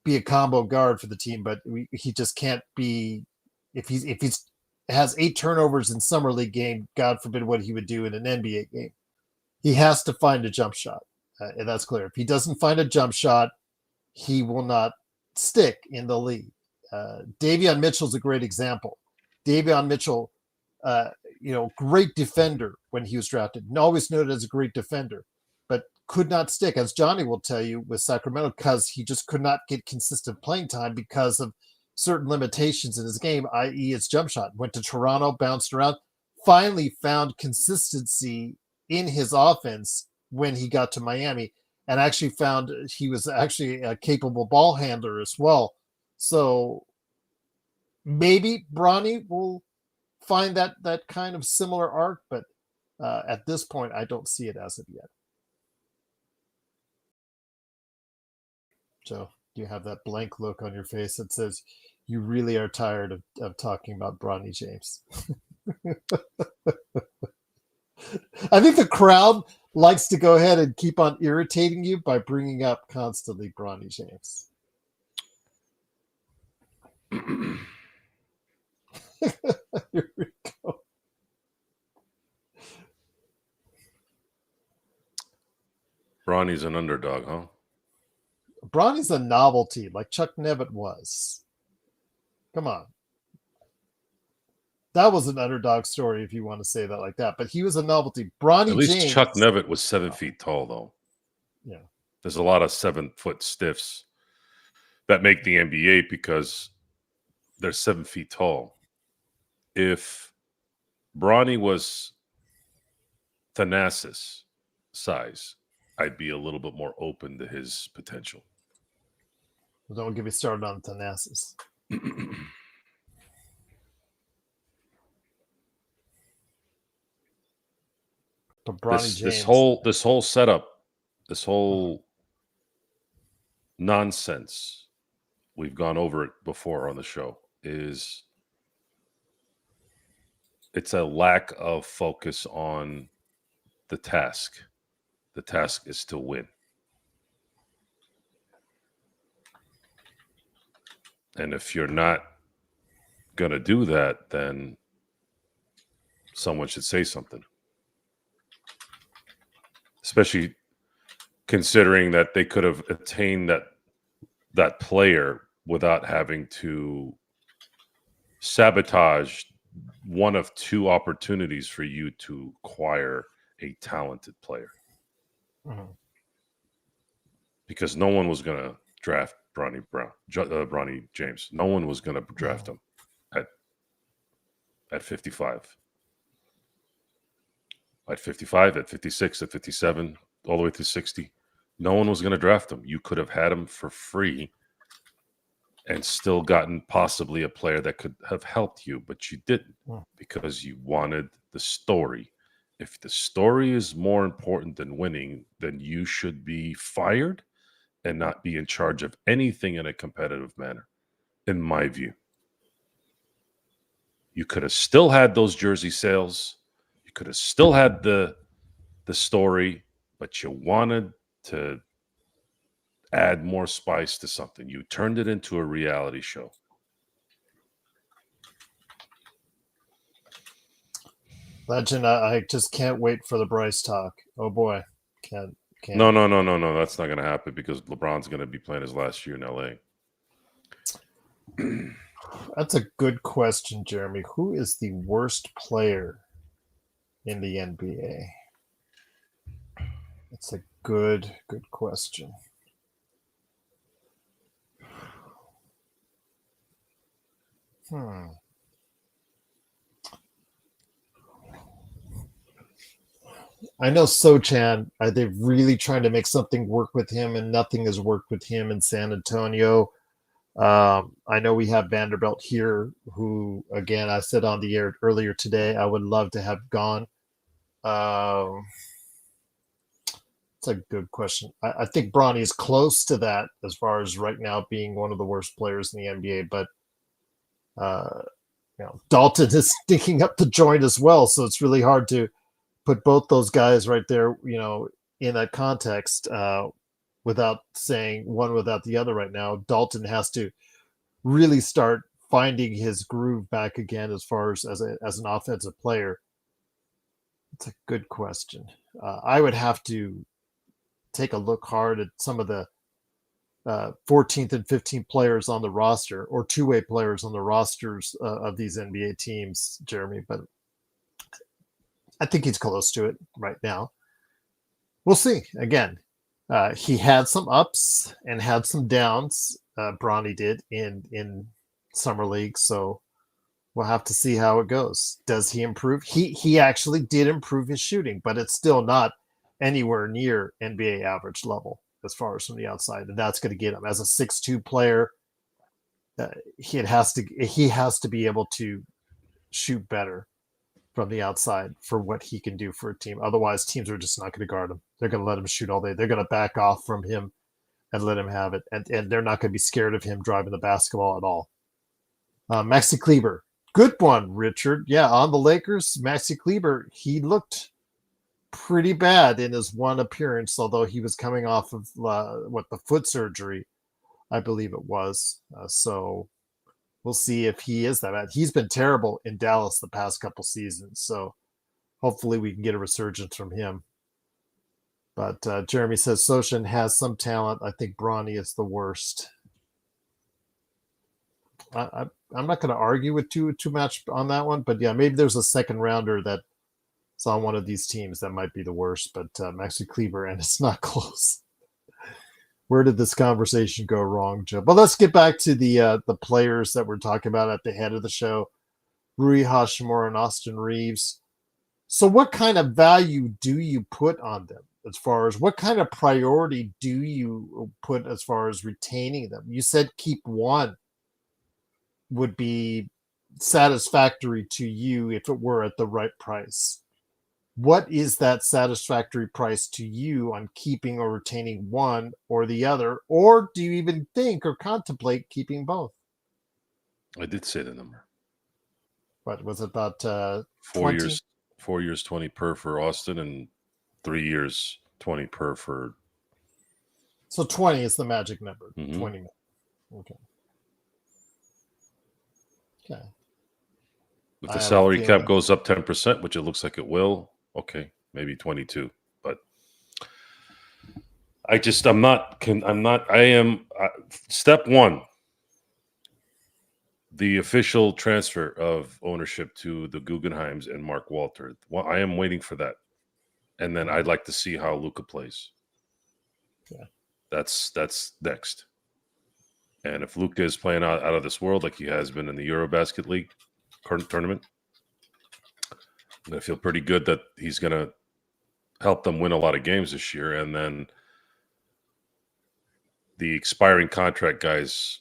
be a combo guard for the team. But he just can't be. If he's has 8 turnovers in Summer League game, God forbid what he would do in an NBA game. He has to find a jump shot, and that's clear. If he doesn't find a jump shot, he will not stick in the league. Davion Mitchell's a great example. Davion Mitchell, great defender when he was drafted, and always noted as a great defender, but could not stick, as Johnny will tell you, with Sacramento, because he just could not get consistent playing time because of certain limitations in his game, i.e. his jump shot. Went to Toronto, bounced around, finally found consistency in his offense when he got to Miami, and actually found he was actually a capable ball handler as well. So maybe Bronny will find that kind of similar arc, but at this point, I don't see it as of yet. Joe, you have that blank look on your face that says you really are tired of talking about Bronny James. I think the crowd likes to go ahead and keep on irritating you by bringing up constantly Bronny James. Here we go. Bronny's an underdog, huh? Bronny's a novelty, like Chuck Nevitt was. Come on. That was an underdog story, if you want to say that like that. But he was a novelty. Bronny At least James, Chuck Nevitt was 7 feet tall, though. Yeah. There's a lot of 7-foot stiffs that make the NBA because they're 7 feet tall. If Bronny was Thanasis size, I'd be a little bit more open to his potential. Well, don't get me started on Thanasis. But Bronny James, this whole setup, this whole nonsense, we've gone over it before on the show, it's a lack of focus on the task. The task is to win. And if you're not going to do that, then someone should say something. Especially considering that they could have attained that player without having to sabotage one of two opportunities for you to acquire a talented player. Mhm. Because no one was going to draft Bronny James. No one was going to draft him at 55. At 55, at 56, at 57, all the way through 60. No one was going to draft him. You could have had him for free and still gotten possibly a player that could have helped you, but you didn't because you wanted the story. If the story is more important than winning, then you should be fired and not be in charge of anything in a competitive manner, in my view. You could have still had those jersey sales. You could have still had the story, but you wanted to add more spice to something. You turned it into a reality show. Legend, I just can't wait for the Bryce talk. Oh boy, can't. No. That's not going to happen because LeBron's going to be playing his last year in LA. That's a good question, Jeremy. Who is the worst player in the NBA? That's a good question. I know Sochan, they're really trying to make something work with him, and nothing has worked with him in San Antonio. I know we have Vanderbilt here, who, again, I said on the air earlier today, I would love to have gone. It's a good question. I think Bronny is close to that as far as right now being one of the worst players in the NBA, but Dalton is sticking up the joint as well, so it's really hard to put both those guys right there, in that context, without saying one without the other right now. Dalton has to really start finding his groove back again as far as an offensive player. It's a good question. I would have to take a look hard at some of the 14th and 15th players on the roster, or two-way players on the rosters of these NBA teams, Jeremy, but I think he's close to it right now. We'll see. Again, he had some ups and had some downs. Bronny did in summer league, so we'll have to see how it goes. Does he improve? He actually did improve his shooting, but it's still not anywhere near NBA average level as far as from the outside, and that's going to get him as a 6'2" player. He has to be able to shoot better from the outside for what he can do for a team. Otherwise, teams are just not going to guard him. They're going to let him shoot all day. They're going to back off from him and let him have it, and they're not going to be scared of him driving the basketball at all. Maxi Kleber, good one, Richard. Yeah, on the Lakers, Maxi Kleber, he looked pretty bad in his one appearance, although he was coming off of the foot surgery, I believe it was. So we'll see if he is that bad. He's been terrible in Dallas the past couple seasons, so hopefully we can get a resurgence from him. But Jeremy says Sochan has some talent. I think Bronny is the worst. I'm not going to argue with too much on that one, but yeah, maybe there's a second rounder that's on one of these teams that might be the worst, but Maxi Kleber, and it's not close. Where did this conversation go wrong, Joe? But let's get back to the players that we're talking about at the head of the show, Rui Hachimura and Austin Reaves. So what kind of value do you put on them, as far as what kind of priority do you put as far as retaining them? You said keep one would be satisfactory to you if it were at the right price. What is that satisfactory price to you on keeping or retaining one or the other? Or do you even think or contemplate keeping both? I did say the number. What was it, about 4 20? years? 4 years, 20 per for Austin, and 3 years, 20 per for. So 20 is the magic number. Mhm. 20 million. Okay. If I the have a salary feeling- cap goes up 10%, which it looks like it will, okay, maybe 22. But step one, the official transfer of ownership to the Guggenheims and Mark Walter. Well, I am waiting for that, and then I'd like to see how Luka plays. Yeah. That's next. And if Luka is playing out of this world like he has been in the Eurobasket League tournament, I'm going to feel pretty good that he's going to help them win a lot of games this year. And then the expiring contract guys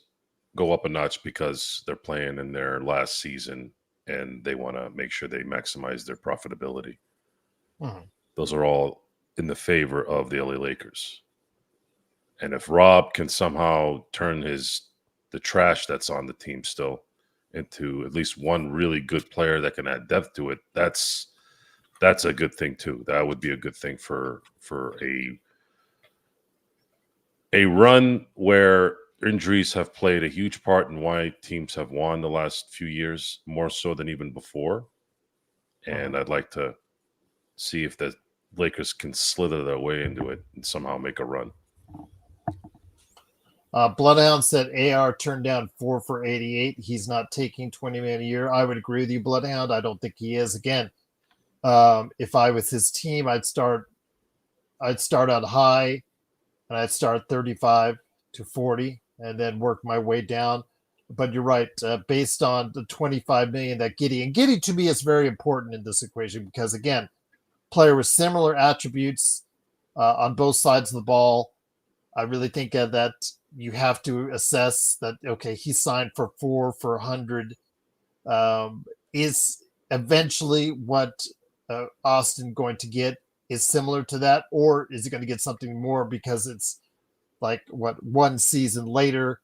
go up a notch because they're playing in their last season and they want to make sure they maximize their profitability. Mhm. Those are all in the favor of the LA Lakers. And if Rob can somehow turn the trash that's on the team still into at least one really good player that can add depth to it, that's a good thing too. That would be a good thing for a run where injuries have played a huge part in why teams have won the last few years, more so than even before. And I'd like to see if the Lakers can slither their way into it and somehow make a run. Bloodhound said AR turned down 4 for 88. He's not taking 20 million a year. I would agree with you, Bloodhound. I don't think he is. Again, if I was his team, I'd start out high, and I'd start 35 to 40, and then work my way down. But you're right. Based on the 25 million that Giddey to me is very important in this equation because again, player with similar attributes on both sides of the ball. I really think that you have to assess that, okay, he signed for 4 for 100. Is eventually what Austin going to get is similar to that, or is he going to get something more because it's like one season later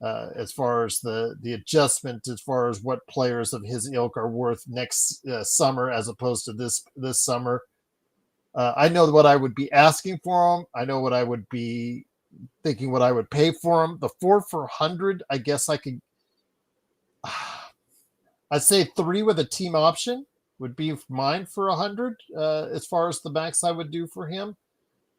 as far as the adjustment, as far as what players of his ilk are worth next summer as opposed to this summer. I know what I would be asking for him. I know what I would be thinking what I would pay for him. The 4 for 100, I guess I could. I'd say 3 with a team option would be mine for 100 as far as the max I would do for him.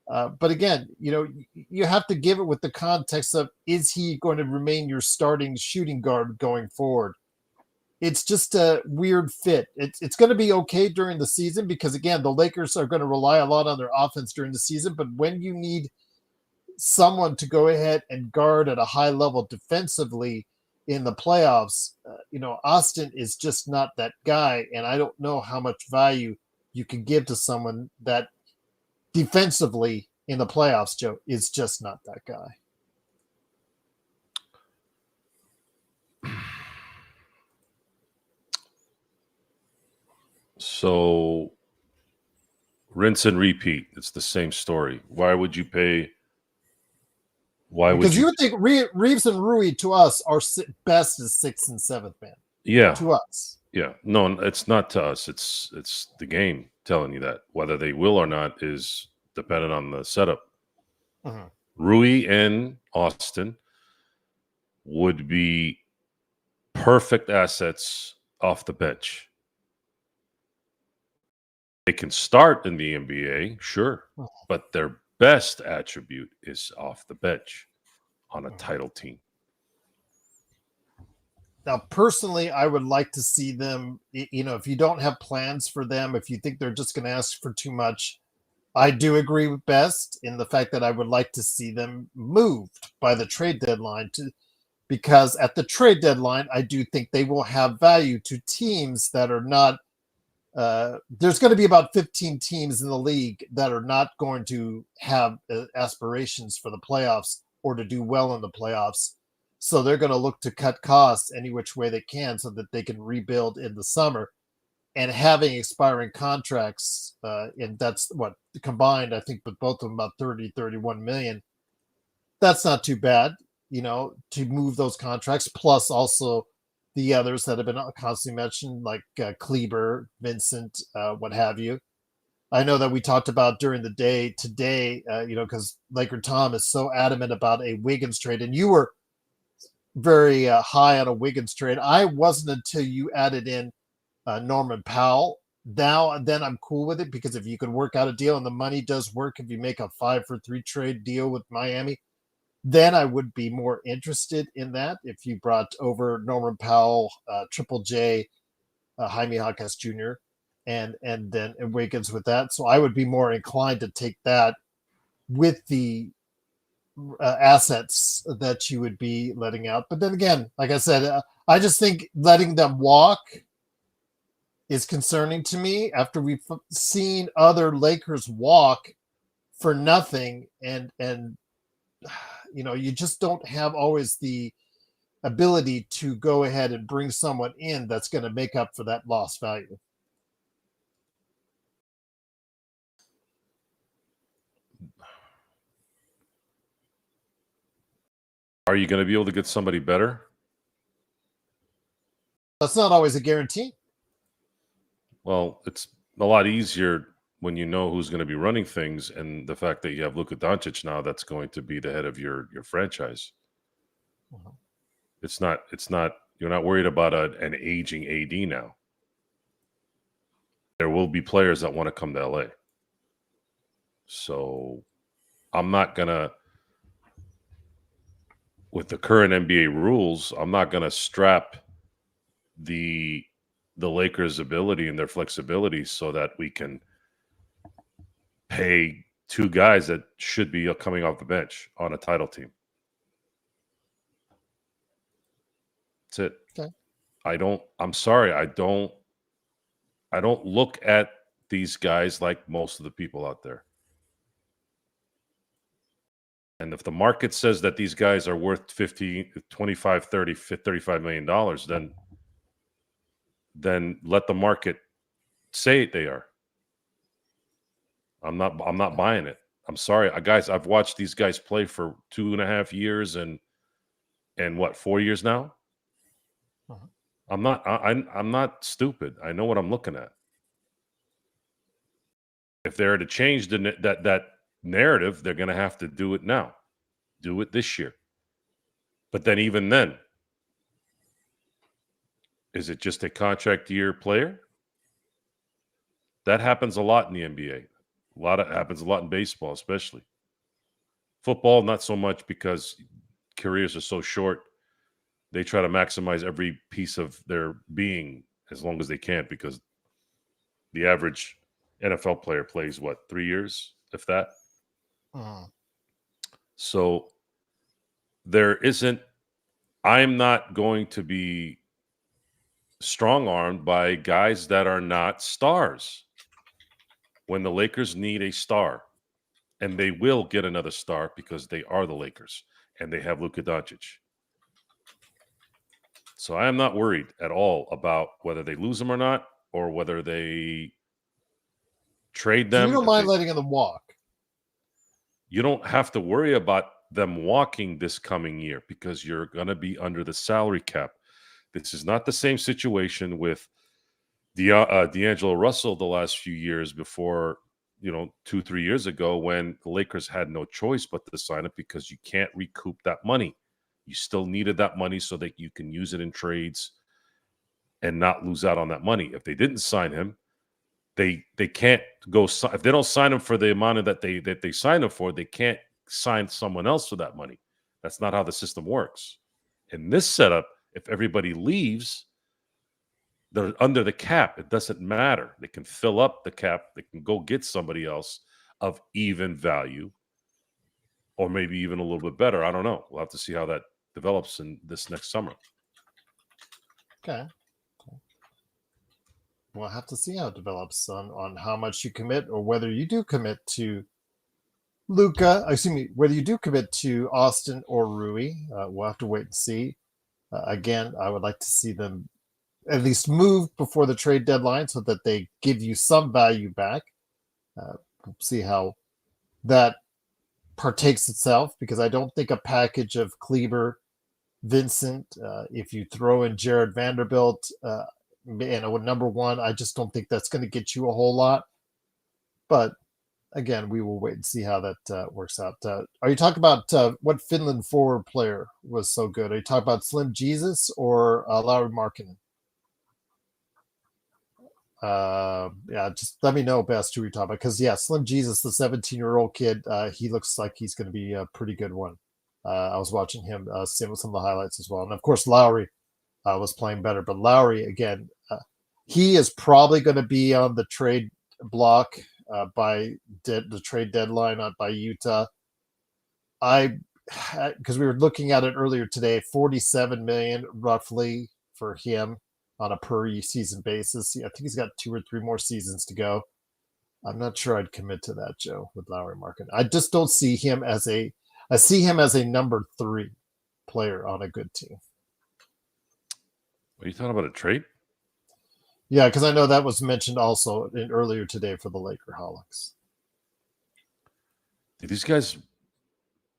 But again, you have to give it with the context of, is he going to remain your starting shooting guard going forward? It's just a weird fit. It's going to be okay during the season because, again, the Lakers are going to rely a lot on their offense during the season. But when you need someone to go ahead and guard at a high level defensively in the playoffs, Austin is just not that guy. And I don't know how much value you can give to someone that defensively in the playoffs, Joe, is just not that guy. So rinse and repeat. It's the same story. Why would you pay? Because you would think Reaves and Rui to us are best as 6th and 7th man. Yeah. To us. Yeah. No, it's not to us. It's the game telling you that. Whether they will or not is dependent on the setup. Uh-huh. Rui and Austin would be perfect assets off the bench. They can start in the NBA, sure, but their best attribute is off the bench on a title team. Now, personally, I would like to see them, if you don't have plans for them, if you think they're just going to ask for too much, I do agree with Best in the fact that I would like to see them moved by the trade deadline because at the trade deadline, I do think they will have value to teams that are not. There's going to be about 15 teams in the league that are not going to have aspirations for the playoffs or to do well in the playoffs. So they're going to look to cut costs any which way they can so that they can rebuild in the summer. And having expiring contracts, and that's what combined, I think, with both of them about 30, 31 million. That's not too bad, to move those contracts, plus also the others that have been constantly mentioned, like Kleber, Vincent, what have you. I know that we talked about during the day today, because Laker Tom is so adamant about a Wiggins trade, and you were very high on a Wiggins trade. I wasn't until you added in Norman Powell. Then I'm cool with it because if you can work out a deal and the money does work, if you make a 5 for 3 trade deal with Miami, then I would be more interested in that. If you brought over Norman Powell, Triple J, Jaime Jaquez Jr., and then Wiggins with that, so I would be more inclined to take that with the assets that you would be letting out. But then again, like I said, I just think letting them walk is concerning to me after we've seen other Lakers walk for nothing, and you just don't have always the ability to go ahead and bring someone in that's going to make up for that lost value. Are you going to be able to get somebody better? That's not always a guarantee. Well, it's a lot easier when you know who's going to be running things, and the fact that you have Luka Doncic now, that's going to be the head of your franchise. Mhm. It's not. You're not worried about an aging AD now. There will be players that want to come to LA. So I'm not gonna, with the current NBA rules, I'm not gonna strap the Lakers' ability and their flexibility so that we can pay two guys that should be coming off the bench on a title team. That's it. Okay. I'm sorry, I don't look at these guys like most of the people out there. And if the market says that these guys are worth 50, 25, 30, 35 million dollars, then let the market say they are. I'm not buying it. I'm sorry, guys. I've watched these guys play for 2.5 years and what, 4 years now. Uh-huh. I'm not stupid. I know what I'm looking at. If they're to change that narrative, they're going to have to do it now. Do it this year. But then, even then, is it just a contract year player? That happens a lot in the NBA. Happens a lot in baseball, especially. Football, not so much, because careers are so short. They try to maximize every piece of their being as long as they can, because the average NFL player plays, 3 years, if that? Uh-huh. So I'm not going to be strong-armed by guys that are not stars. When the Lakers need a star, and they will get another star because they are the Lakers and they have Luka Doncic. So I am not worried at all about whether they lose him or not, or whether they trade So them. you don't mind letting them walk? You don't have to worry about them walking this coming year because you're going to be under the salary cap. This is not the same situation with D'Angelo Russell the last few years before, 2-3 years ago, when the Lakers had no choice but to sign it because you can't recoup that money. You still needed that money so that you can use it in trades and not lose out on that money. If they didn't sign him, they can't go. If they don't sign him for the amount that they signed him for, they can't sign someone else for that money. That's not how the system works. In this setup, if everybody leaves, they're under the cap. It doesn't matter. They can fill up the cap. They can go get somebody else of even value, or maybe even a little bit better. I don't know. We'll have to see how that develops in this next summer. Okay. We'll have to see how it develops on how much you commit, or whether you do commit to Luka. Excuse me, whether you do commit to Austin or Rui. We'll have to wait and see. Again, I would like to see them at least move before the trade deadline so that they give you some value back. We'll see how that partakes itself, because I don't think a package of Kleber, Vincent, if you throw in Jared Vanderbilt, and number one, I just don't think that's going to get you a whole lot. But again, we will wait and see how that works out. Are you talking about what Finland forward player was so good? Are you talking about Slim Jesus or Lauri Markkinen? Yeah, just let me know best who you're talking about, because Slim Jesus, the 17-year-old kid, he looks like he's going to be a pretty good one. I was watching him some of the highlights as well, and of course Lowry was playing better. But Lowry again, he is probably going to be on the trade block by the trade deadline by Utah. Because we were looking at it earlier today, 47 million roughly for him on a per season basis. I think he's got 2 or 3 more seasons to go. I'm not sure I'd commit to that, Joe, with Lowry Market. I just don't see him as I see him as a number 3 player on a good team. Are you talking about a trade? Yeah, because I know that was mentioned also earlier today for the Lakerholics. Did these guys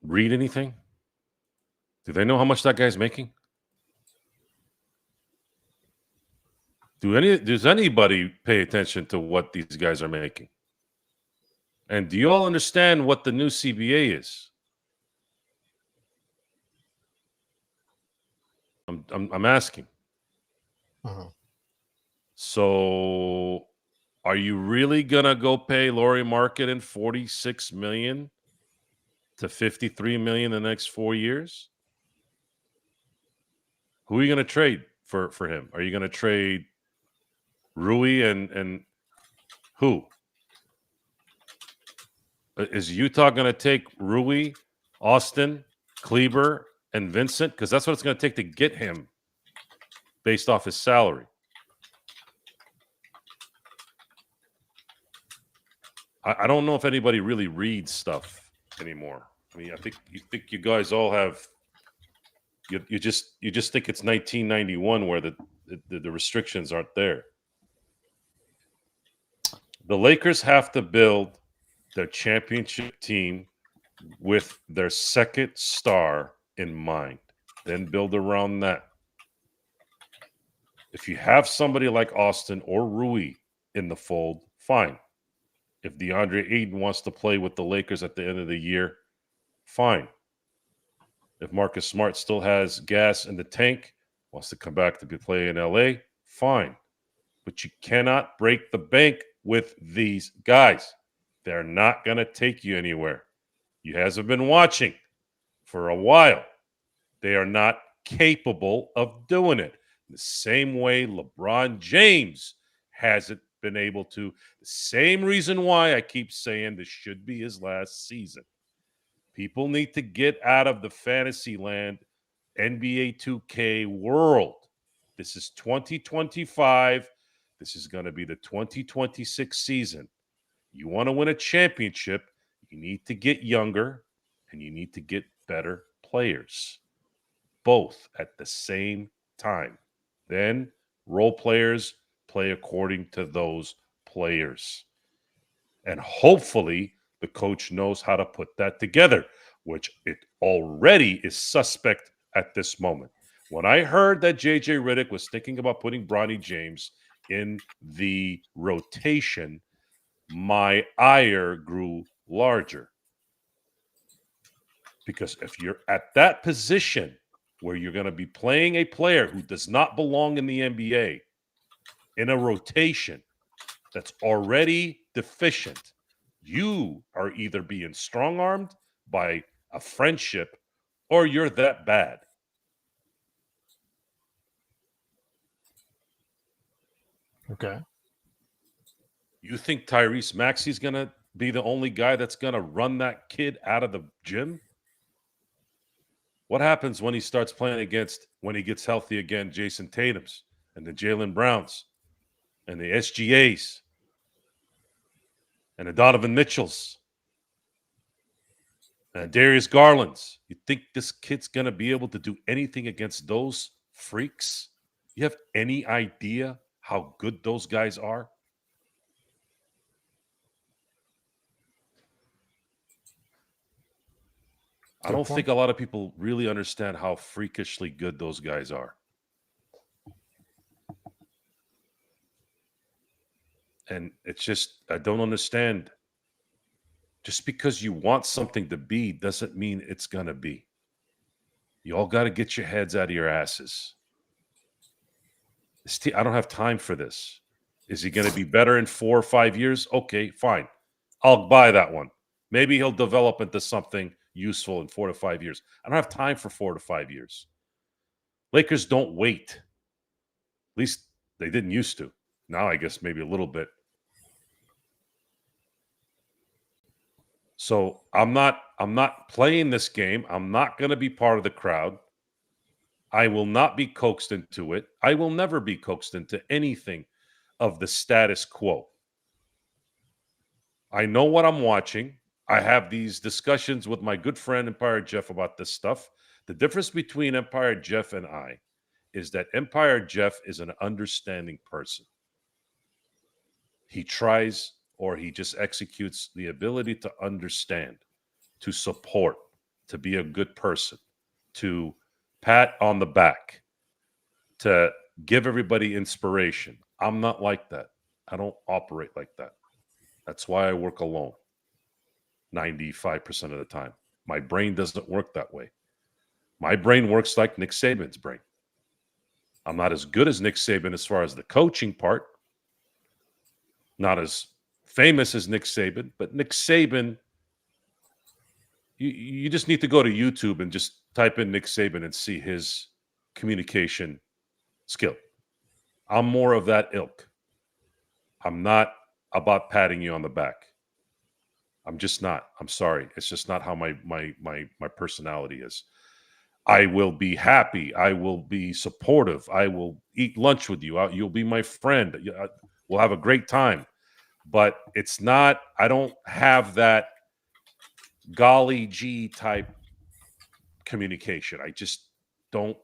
read anything? Do they know how much that guy's making? Does anybody pay attention to what these guys are making? And do you all understand what the new CBA is? I'm asking. Uh-huh. So, are you really gonna go pay Lauri Markkanen $46 million to $53 million in the next 4 years? Who are you gonna trade for him? Are you gonna trade Rui and who? Is Utah gonna take Rui, Austin, Kleber, and Vincent? Because that's what it's gonna take to get him based off his salary. I don't know if anybody really reads stuff anymore. I mean, I think you guys all have you just think it's 1991 where the restrictions aren't there. The Lakers have to build their championship team with their second star in mind, then build around that. If you have somebody like Austin or Rui in the fold, fine. If DeAndre Ayton wants to play with the Lakers at the end of the year, fine. If Marcus Smart still has gas in the tank, wants to come back to play in LA, fine. But you cannot break the bank with these guys. They're not going to take you anywhere. You guys have been watching for a while. They are not capable of doing it. The same way LeBron James hasn't been able to. The same reason why I keep saying this should be his last season. People need to get out of the fantasy land NBA 2K world. This is 2025. This is going to be the 2026 season. You want to win a championship, you need to get younger and you need to get better players, both at the same time. Then role players play according to those players. And hopefully the coach knows how to put that together, which it already is suspect at this moment. When I heard that JJ Redick was thinking about putting Bronny James in the rotation, my ire grew larger. Because if you're at that position where you're going to be playing a player who does not belong in the NBA in a rotation that's already deficient, you are either being strong-armed by a friendship or you're that bad. Okay. You think Tyrese Maxey's going to be the only guy that's going to run that kid out of the gym? What happens when he starts playing against, when he gets healthy again, Jason Tatum's and the Jaylen Browns and the SGAs and the Donovan Mitchells and Darius Garlands? You think this kid's going to be able to do anything against those freaks? You have any idea how good those guys are? I don't think a lot of people really understand how freakishly good those guys are. And it's just, I don't understand. Just because you want something to be doesn't mean it's going to be. You all got to get your heads out of your asses. I don't have time for this. Is he going to be better in 4 or 5 years? Okay, fine. I'll buy that one. Maybe he'll develop into something useful in 4 to 5 years. I don't have time for 4 to 5 years. Lakers don't wait. At least they didn't used to. Now I guess maybe a little bit. So I'm not playing this game. I'm not going to be part of the crowd. I will not be coaxed into it. I will never be coaxed into anything of the status quo. I know what I'm watching. I have these discussions with my good friend Empire Jeff about this stuff. The difference between Empire Jeff and I is that Empire Jeff is an understanding person. He tries, or he just executes the ability to understand, to support, to be a good person, to pat on the back, to give everybody inspiration. I'm not like that. I don't operate like that. That's why I work alone 95% of the time. My brain doesn't work that way. My brain works like Nick Saban's brain. I'm not as good as Nick Saban as far as the coaching part. Not as famous as Nick Saban, but Nick Saban, you just need to go to YouTube and just type in Nick Saban and see his communication skill. I'm more of that ilk. I'm not about patting you on the back. I'm just not. I'm sorry. It's just not how my personality is. I will be happy. I will be supportive. I will eat lunch with you. You'll be my friend. We'll have a great time. But it's not, I don't have that golly gee type communication. I just don't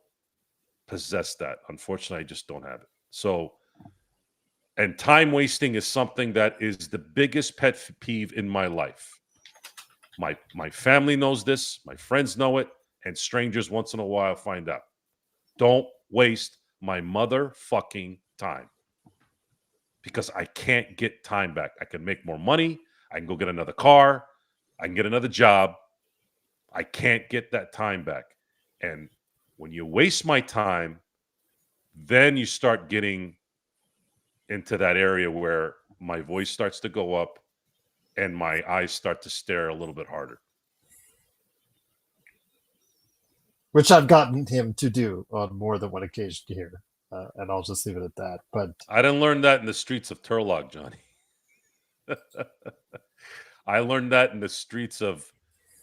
possess that. Unfortunately, I just don't have it. So, and time wasting is something that is the biggest pet peeve in my life. My family knows this, my friends know it, and strangers once in a while find out. Don't waste my motherfucking time. Because I can't get time back. I can make more money. I can go get another car. I can get another job. I can't get that time back. And when you waste my time, then you start getting into that area where my voice starts to go up and my eyes start to stare a little bit harder. Which I've gotten him to do on more than one occasion here. And I'll just leave it at that. But I didn't learn that in the streets of Turlock, Johnny. I learned that in the streets of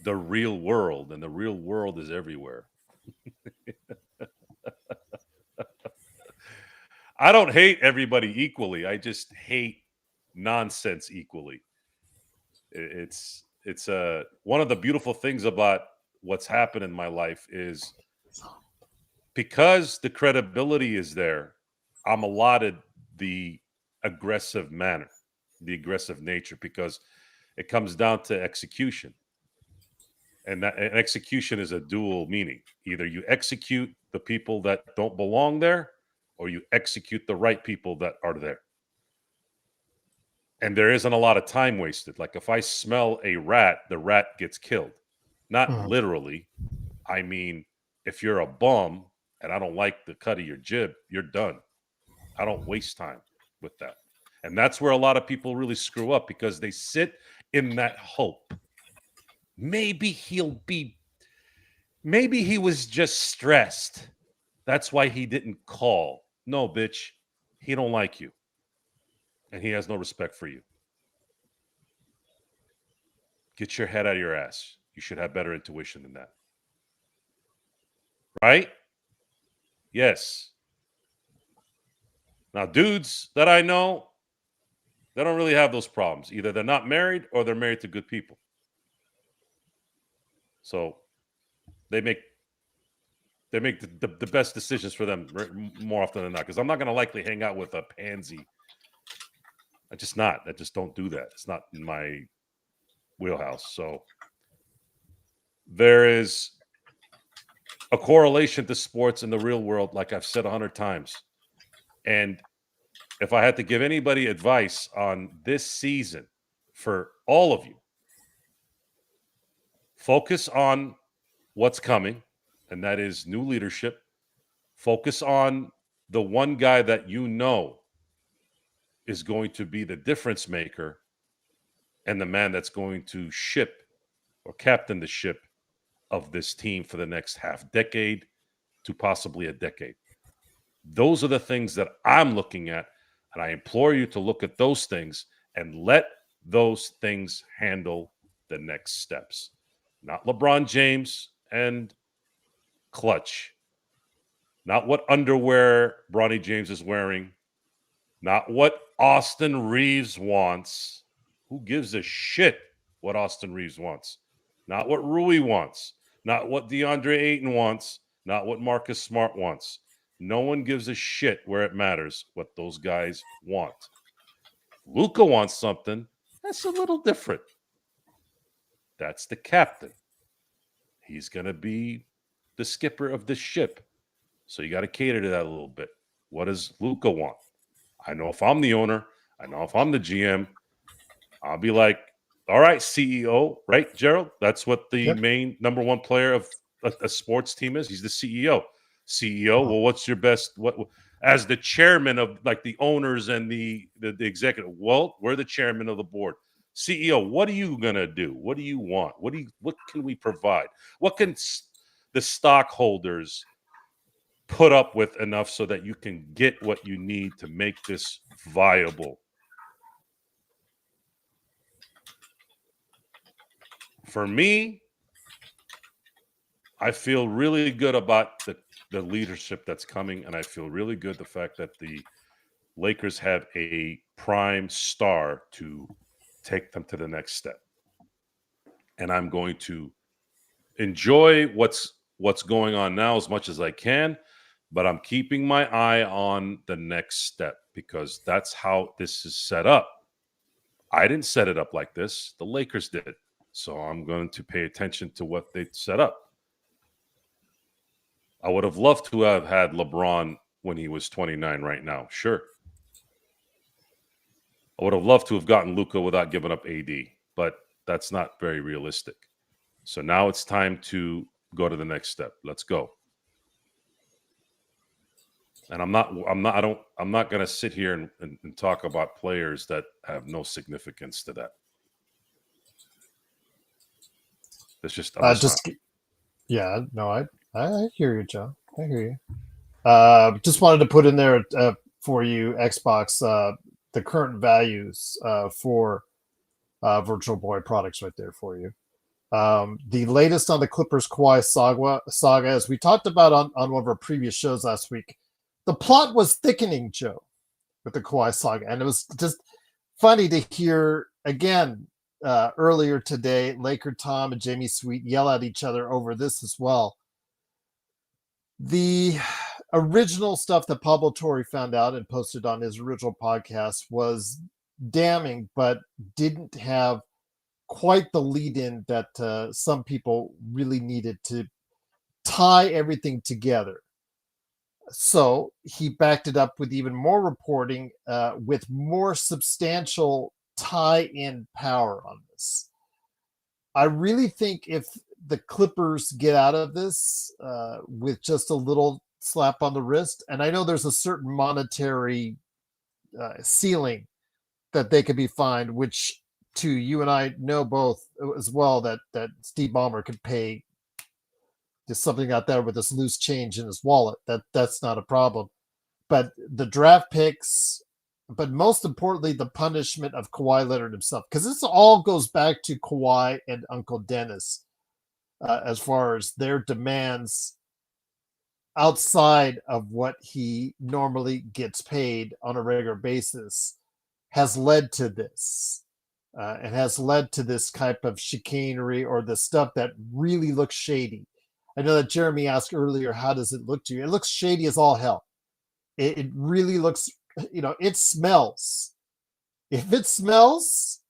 the real world, and the real world is everywhere. I don't hate everybody equally. I just hate nonsense equally. It's one of the beautiful things about what's happened in my life is because the credibility is there, I'm allotted the aggressive manner, the aggressive nature, because it comes down to execution. And execution is a dual meaning. Either you execute the people that don't belong there, or you execute the right people that are there. And there isn't a lot of time wasted. Like if I smell a rat, the rat gets killed. Not literally. I mean, if you're a bum and I don't like the cut of your jib, you're done. I don't waste time with that. And that's where a lot of people really screw up, because they sit in that hope. Maybe he was just stressed. That's why he didn't call. No, bitch, he don't like you. And he has no respect for you. Get your head out of your ass. You should have better intuition than that. Right? Yes. Now, dudes that I know, they don't really have those problems. Either they're not married or they're married to good people. So they make the best decisions for them more often than not. Because I'm not going to likely hang out with a pansy. I just don't do that. It's not in my wheelhouse. So there is a correlation to sports in the real world, like I've said 100 times. And if I had to give anybody advice on this season for all of you, focus on what's coming, and that is new leadership. Focus on the one guy that you know is going to be the difference maker and the man that's going to ship or captain the ship of this team for the next half decade to possibly a decade. Those are the things that I'm looking at, and I implore you to look at those things and let those things handle the next steps. Not LeBron James and clutch. Not what underwear Bronny James is wearing. Not what Austin Reaves wants. Who gives a shit what Austin Reaves wants? Not what Rui wants. Not what DeAndre Ayton wants. Not what Marcus Smart wants. No one gives a shit where it matters what those guys want. Luka wants something. That's a little different. That's the captain. He's going to be the skipper of the ship. So you got to cater to that a little bit. What does Luka want? I know if I'm the owner, I know if I'm the GM, I'll be like, all right, CEO, right, Gerald? That's what the main number one player of a sports team is. He's the CEO. CEO, well, what's your best? What as the chairman of like the owners and the executive? Well, we're the chairman of the board. CEO, what are you gonna do? What do you want? What can we provide? What can the stockholders put up with enough so that you can get what you need to make this viable? For me, I feel really good about the leadership that's coming, and I feel really good the fact that the Lakers have a prime star to take them to the next step. And I'm going to enjoy what's going on now as much as I can, but I'm keeping my eye on the next step because that's how this is set up. I didn't set it up like this. The Lakers did. So I'm going to pay attention to what they set up. I would have loved to have had LeBron when he was 29 right now. Sure. I would have loved to have gotten Luka without giving up AD, but that's not very realistic. So now it's time to go to the next step. Let's go. And I'm not going to sit here and talk about players that have no significance to that. It's just, yeah, no, I hear you, Joe. I hear you. Just wanted to put in there for you, Xbox, the current values for Virtual Boy products right there for you. The latest on the Clippers Kawhi saga, as we talked about on one of our previous shows last week, the plot was thickening, Joe, with the Kawhi saga. And it was just funny to hear, again, earlier today, Laker Tom and Jamie Sweet yell at each other over this as well. The original stuff that Pablo Torre found out and posted on his original podcast was damning, but didn't have quite the lead-in that some people really needed to tie everything together. So he backed it up with even more reporting, with more substantial tie-in power on this. I really think if the Clippers get out of this with just a little slap on the wrist, and I know there's a certain monetary ceiling that they could be fined, which to you and I know both as well that Steve Ballmer could pay just something out there with this loose change in his wallet. That's not a problem. But the draft picks, but most importantly, the punishment of Kawhi Leonard himself, because this all goes back to Kawhi and Uncle Dennis as far as their demands outside of what he normally gets paid on a regular basis has led to this. And has led to this type of chicanery or the stuff that really looks shady. I know that Jeremy asked earlier, how does it look to you? It looks shady as all hell. It really looks, it smells. If it smells,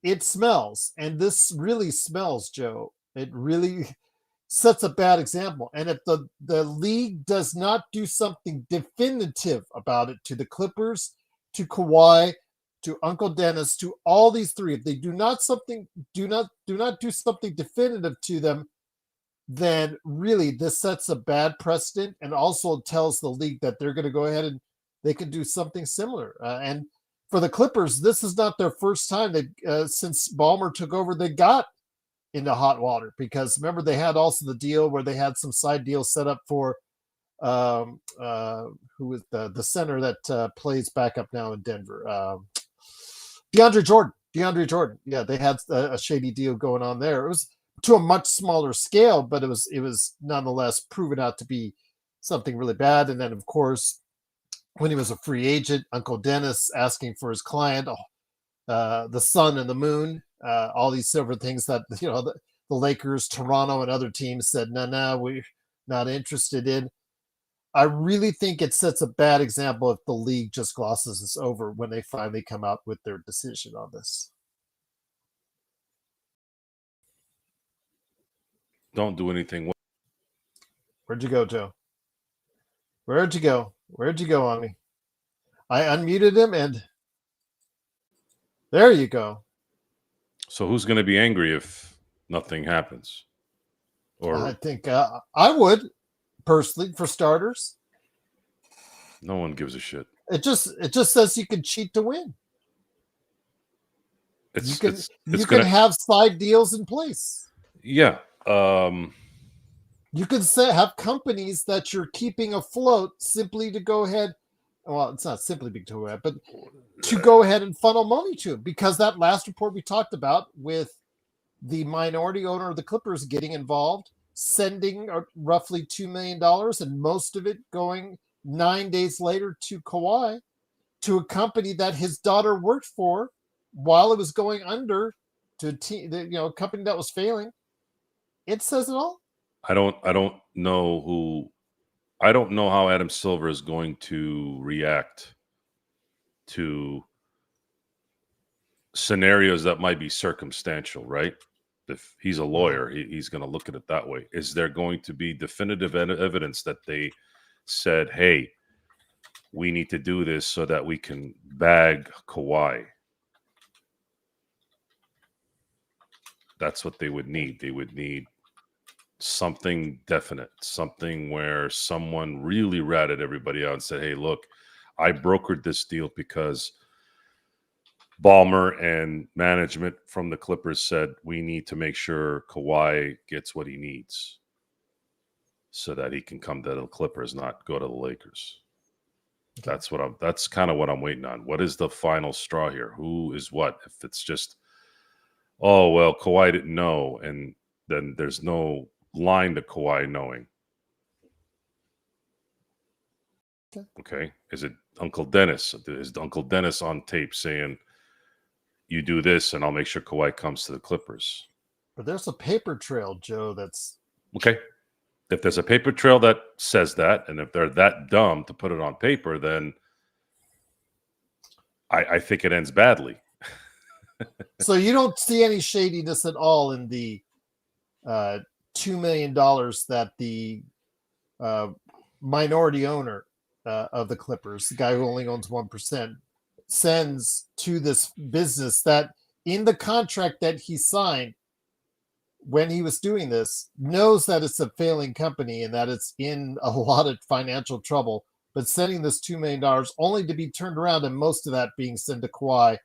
it smells. And this really smells, Joe. It really sets a bad example. And if the league does not do something definitive about it to the Clippers, to Kawhi, to Uncle Dennis, to all these three, if they do not do something definitive to them, then really this sets a bad precedent and also tells the league that they're going to go ahead and they can do something similar. And for the Clippers, this is not their first time. Since Ballmer took over, they got into hot water, because remember they had also the deal where they had some side deals set up for who is the center that plays backup now in Denver, DeAndre Jordan. Yeah, they had a shady deal going on there. It was to a much smaller scale, but it was nonetheless proven out to be something really bad. And then of course, when he was a free agent, Uncle Dennis asking for his client, the sun and the moon, all these silver things that the Lakers, Toronto, and other teams said, no, we're not interested in. I really think it sets a bad example if the league just glosses this over when they finally come out with their decision on this. Don't do anything. Where'd you go, Joe? Where'd you go? Where'd you go on me? I unmuted him, and there you go. So who's going to be angry if nothing happens? Or I think I would, personally, for starters. no one gives a shit. It just says you can cheat to win. It's you can have side deals in place. Yeah. You can have companies that you're keeping afloat simply to go ahead. Well, it's not simply to ahead, but to go ahead and funnel money to, because that last report we talked about with the minority owner of the Clippers getting involved, sending roughly $2 million, and most of it going 9 days later to Kawhi, to a company that his daughter worked for while it was going under, to a company that was failing. It says it all. I don't know how Adam Silver is going to react to scenarios that might be circumstantial, right? If he's a lawyer, he's going to look at it that way. Is there going to be definitive evidence that they said, hey, we need to do this so that we can bag Kawhi? That's what they would need. They would need something definite, something where someone really ratted everybody out and said, hey, look, I brokered this deal because Ballmer and management from the Clippers said we need to make sure Kawhi gets what he needs so that he can come to the Clippers, not go to the Lakers. Okay. That's kind of what I'm waiting on. What is the final straw here? Who is what? If it's just, oh, well, Kawhi didn't know, and then there's no line to Kawhi knowing. Okay. Is it Uncle Dennis? Is Uncle Dennis on tape saying, you do this and I'll make sure Kawhi comes to the Clippers? But there's a paper trail, Joe, that's... Okay. If there's a paper trail that says that, and if they're that dumb to put it on paper, then I think it ends badly. So you don't see any shadiness at all in the $2 million that the minority owner of the Clippers, the guy who only owns 1%, sends to this business that in the contract that he signed when he was doing this, knows that it's a failing company and that it's in a lot of financial trouble, but sending this $2 million only to be turned around, and most of that being sent to Kawhi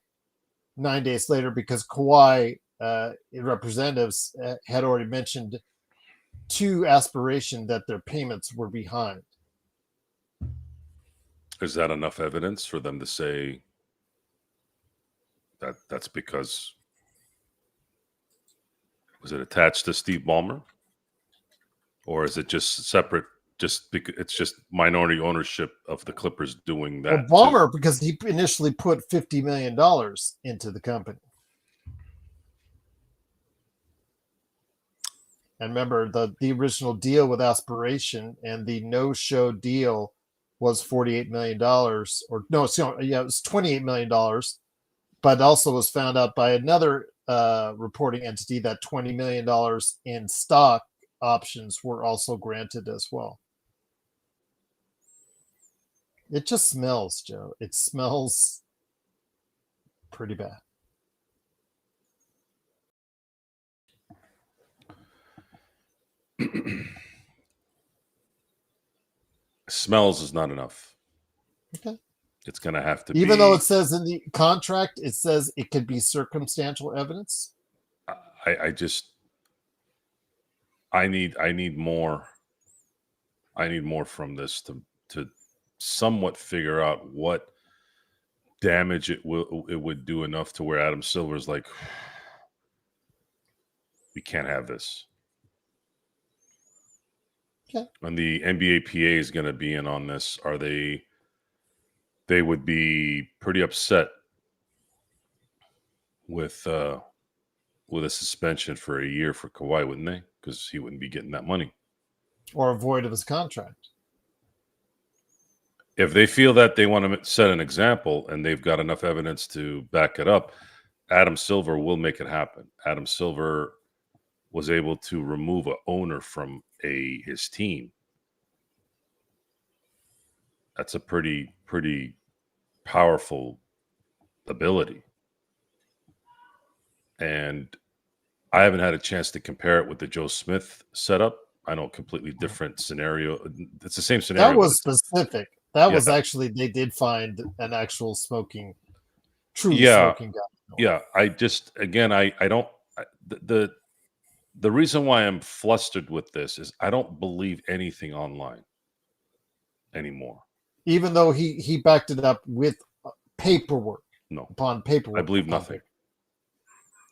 9 days later, because Kawhi representatives had already mentioned to Aspiration that their payments were behind. Is that enough evidence for them to say that that's because, was it attached to Steve Ballmer? Or is it just separate, just because it's just minority ownership of the Clippers doing that? Well, Ballmer, because he initially put $50 million into the company. And remember, the original deal with Aspiration and the no-show deal was $48 million. Or no, it was $28 million. But also was found out by another reporting entity that $20 million in stock options were also granted as well. It just smells, Joe. It smells pretty bad. Smells is not enough. Okay. It's going to have to be. Even though it says in the contract, it says it could be circumstantial evidence. I need more. I need more from this to somewhat figure out what damage it would do enough to where Adam Silver's like, we can't have this. Okay. And the NBA PA is going to be in on this. They would be pretty upset with a suspension for a year for Kawhi, wouldn't they? Because he wouldn't be getting that money. Or a void of his contract. If they feel that they want to set an example and they've got enough evidence to back it up, Adam Silver will make it happen. Adam Silver was able to remove an owner from his team. That's a pretty powerful ability. And I haven't had a chance to compare it with the Joe Smith setup. I know, completely different scenario. It's the same scenario. That was specific. That was actually, they did find an actual smoking guy. Yeah. I just, again, I don't, the reason why I'm flustered with this is I don't believe anything online anymore. Even though he backed it up with paperwork. No. Upon paperwork. I believe nothing.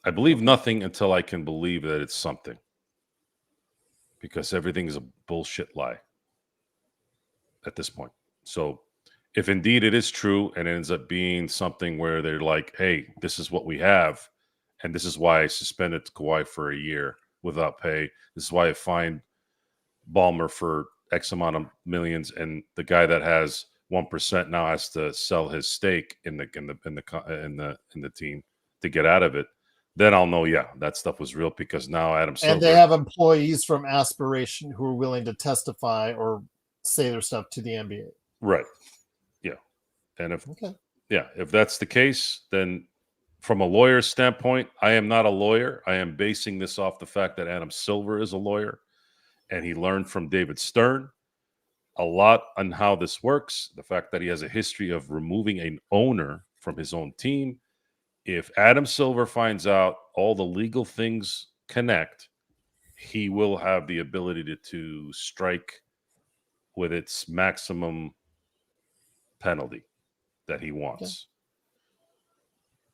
I believe nothing until I can believe that it's something. Because everything is a bullshit lie at this point. So if indeed it is true and it ends up being something where they're like, hey, this is what we have, and this is why I suspended Kawhi for a year without pay. This is why I fined Ballmer for X amount of millions, and the guy that has 1% now has to sell his stake in the team to get out of it. Then I'll know, yeah, that stuff was real, because now Adam Silver... And they have employees from Aspiration who are willing to testify or say their stuff to the NBA. Right. Yeah. And if that's the case, then from a lawyer's standpoint, I am not a lawyer. I am basing this off the fact that Adam Silver is a lawyer, and he learned from David Stern a lot on how this works. The fact that he has a history of removing an owner from his own team. If Adam Silver finds out all the legal things connect, he will have the ability to strike with its maximum penalty that he wants.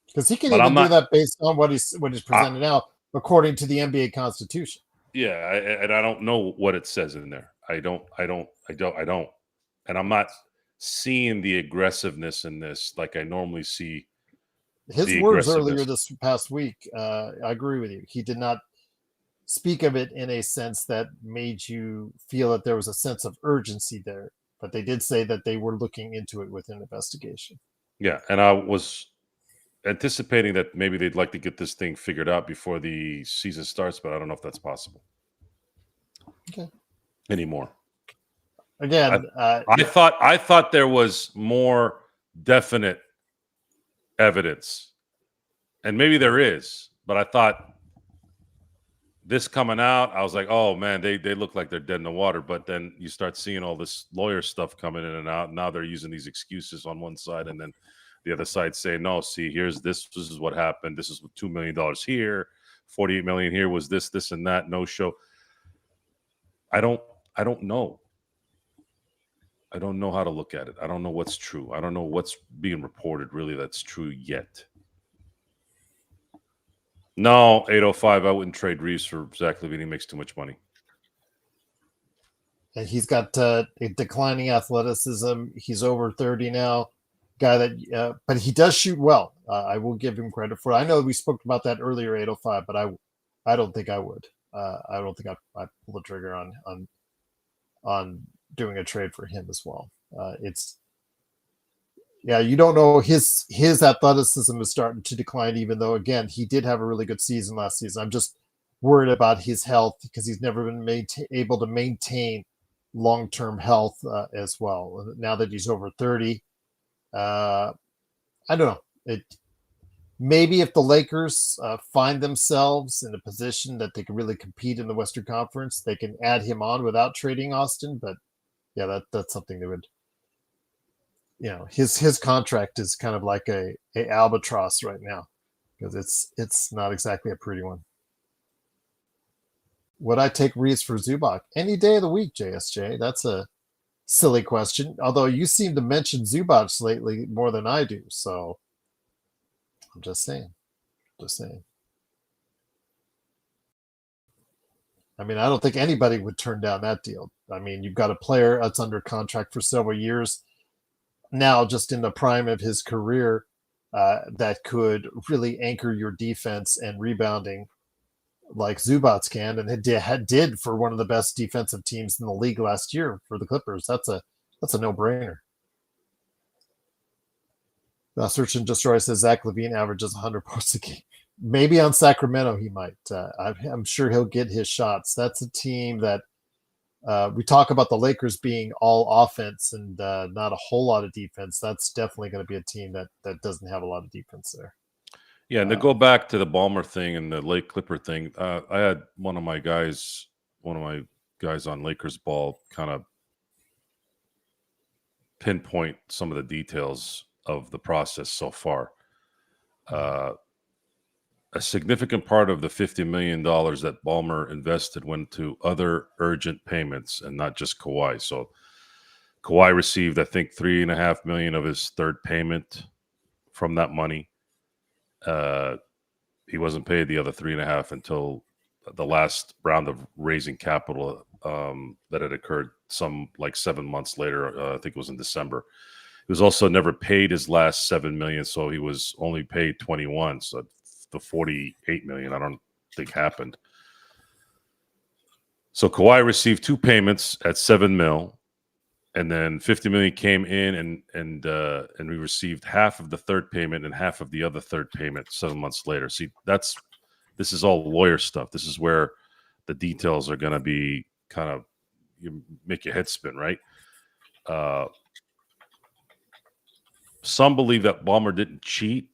Because he can do that based on what he's presented now, according to the NBA Constitution. Yeah, and I don't know what it says in there. I don't. And I'm not seeing the aggressiveness in this like I normally see. His words earlier this past week, I agree with you. He did not speak of it in a sense that made you feel that there was a sense of urgency there. But they did say that they were looking into it with an investigation. Yeah, and I was anticipating that maybe they'd like to get this thing figured out before the season starts, but I don't know if that's possible. Okay. Anymore. Again, I thought there was more definite evidence, and maybe there is, but I thought this coming out, I was like, oh man, they look like they're dead in the water. But then you start seeing all this lawyer stuff coming in and out. Now they're using these excuses on one side, and then the other side saying, no, see, here's this is what happened. This is $2 million here, $48 million here was this and that, no show. I don't know. I don't know how to look at it. I don't know what's true. I don't know what's being reported really that's true yet. No, 805, I wouldn't trade Reaves for Zach LaVine. He makes too much money. And he's got a declining athleticism. He's over 30 now. Guy that, but he does shoot well. I will give him credit for it. I know we spoke about that earlier, 805, but I don't think I would. I don't think I'd pull the trigger on doing a trade for him as well. You don't know, his athleticism is starting to decline, even though, again, he did have a really good season last season. I'm just worried about his health because he's never been able to maintain long-term health as well. Now that he's over 30, I don't know. Maybe if the Lakers find themselves in a position that they can really compete in the Western Conference, they can add him on without trading Austin. But yeah, that's something that would, his contract is kind of like a albatross right now because it's not exactly a pretty one. Would I take Reaves for Zubac any day of the week, JSJ? That's a silly question. Although you seem to mention Zubac lately more than I do, so I'm just saying. Just saying. I mean, I don't think anybody would turn down that deal. I mean, you've got a player that's under contract for several years now, just in the prime of his career, that could really anchor your defense and rebounding like Zubats can, and it did for one of the best defensive teams in the league last year for the Clippers. That's a no-brainer. Search and Destroy says Zach LaVine averages 100 points a game. Maybe on Sacramento he might. I'm sure he'll get his shots. That's a team that we talk about the Lakers being all offense and not a whole lot of defense. That's definitely going to be a team that doesn't have a lot of defense there. Yeah, and to go back to the Ballmer thing and the Lake Clipper thing, I had one of my guys on Lakers Ball kind of pinpoint some of the details of the process so far. A significant part of the $50 million that Ballmer invested went to other urgent payments and not just Kawhi. So Kawhi received, I think, $3.5 million of his third payment from that money. He wasn't paid the other 3.5 until the last round of raising capital that had occurred some like 7 months later. I think it was in December. He was also never paid his last $7 million, so he was only paid 21. So the 48 million, I don't think happened. So Kawhi received 2 payments at $7 million, and then 50 million came in, and we received half of the third payment and half of the other third payment 7 months later. See, this is all lawyer stuff. This is where the details are going to be kind of, you make your head spin, right? Some believe that Ballmer didn't cheat.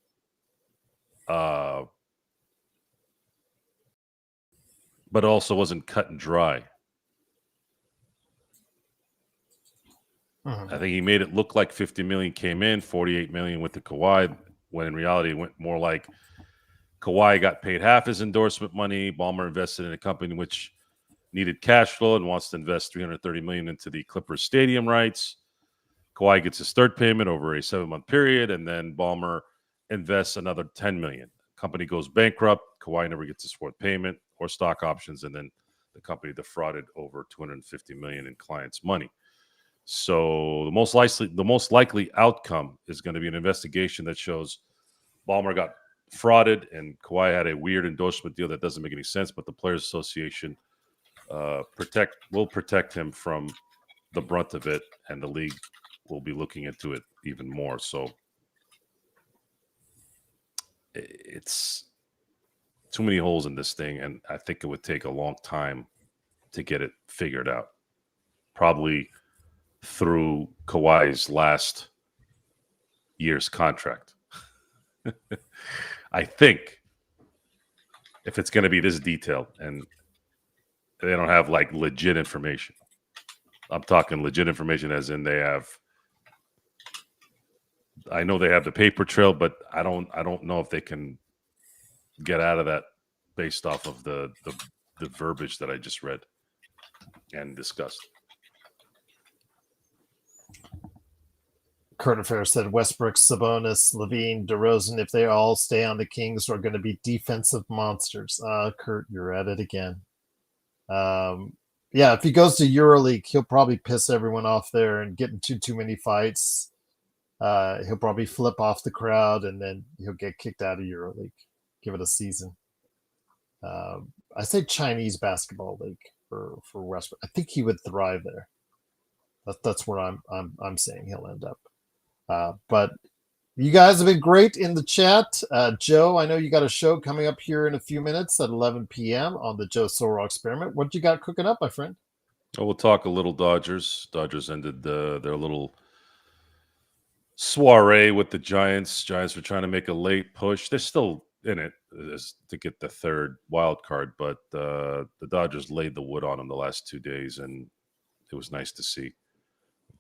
But also wasn't cut and dry. I think he made it look like 50 million came in, 48 million with the Kawhi, when in reality it went more like Kawhi got paid half his endorsement money. Ballmer invested in a company which needed cash flow and wants to invest 330 million into the Clippers stadium rights. Kawhi gets his third payment over a 7-month period, and then Ballmer invests another 10 million. Company goes bankrupt. Kawhi never gets his fourth payment or stock options, and then the company defrauded over 250 million in clients' money. So the most likely outcome is going to be an investigation that shows Ballmer got frauded and Kawhi had a weird endorsement deal that doesn't make any sense, but the Players Association will protect him from the brunt of it, and the league will be looking into it even more. So it's too many holes in this thing, and I think it would take a long time to get it figured out. Probably through Kawhi's last year's contract. I think if it's going to be this detailed and they don't have like legit information. I'm talking legit information as in I know they have the paper trail, but I don't know if they can get out of that based off of the verbiage that I just read and discussed. Current Affairs said Westbrook, Sabonis, Levine, DeRozan, if they all stay on the Kings, are going to be defensive monsters. Kurt, you're at it again. Yeah, if he goes to EuroLeague, he'll probably piss everyone off there and get into too many fights. He'll probably flip off the crowd, and then he'll get kicked out of EuroLeague. Give it a season. I say Chinese basketball league for Westbrook. I think he would thrive there. That's where I'm saying he'll end up. But you guys have been great in the chat. Joe, I know you got a show coming up here in a few minutes at 11 p.m. on the Joe Sorrell Experiment. What you got cooking up, my friend? Oh, we'll talk a little Dodgers. Dodgers ended their little soiree with the Giants. Giants were trying to make a late push. They're still in it to get the third wild card, but the Dodgers laid the wood on them the last 2 days, and it was nice to see.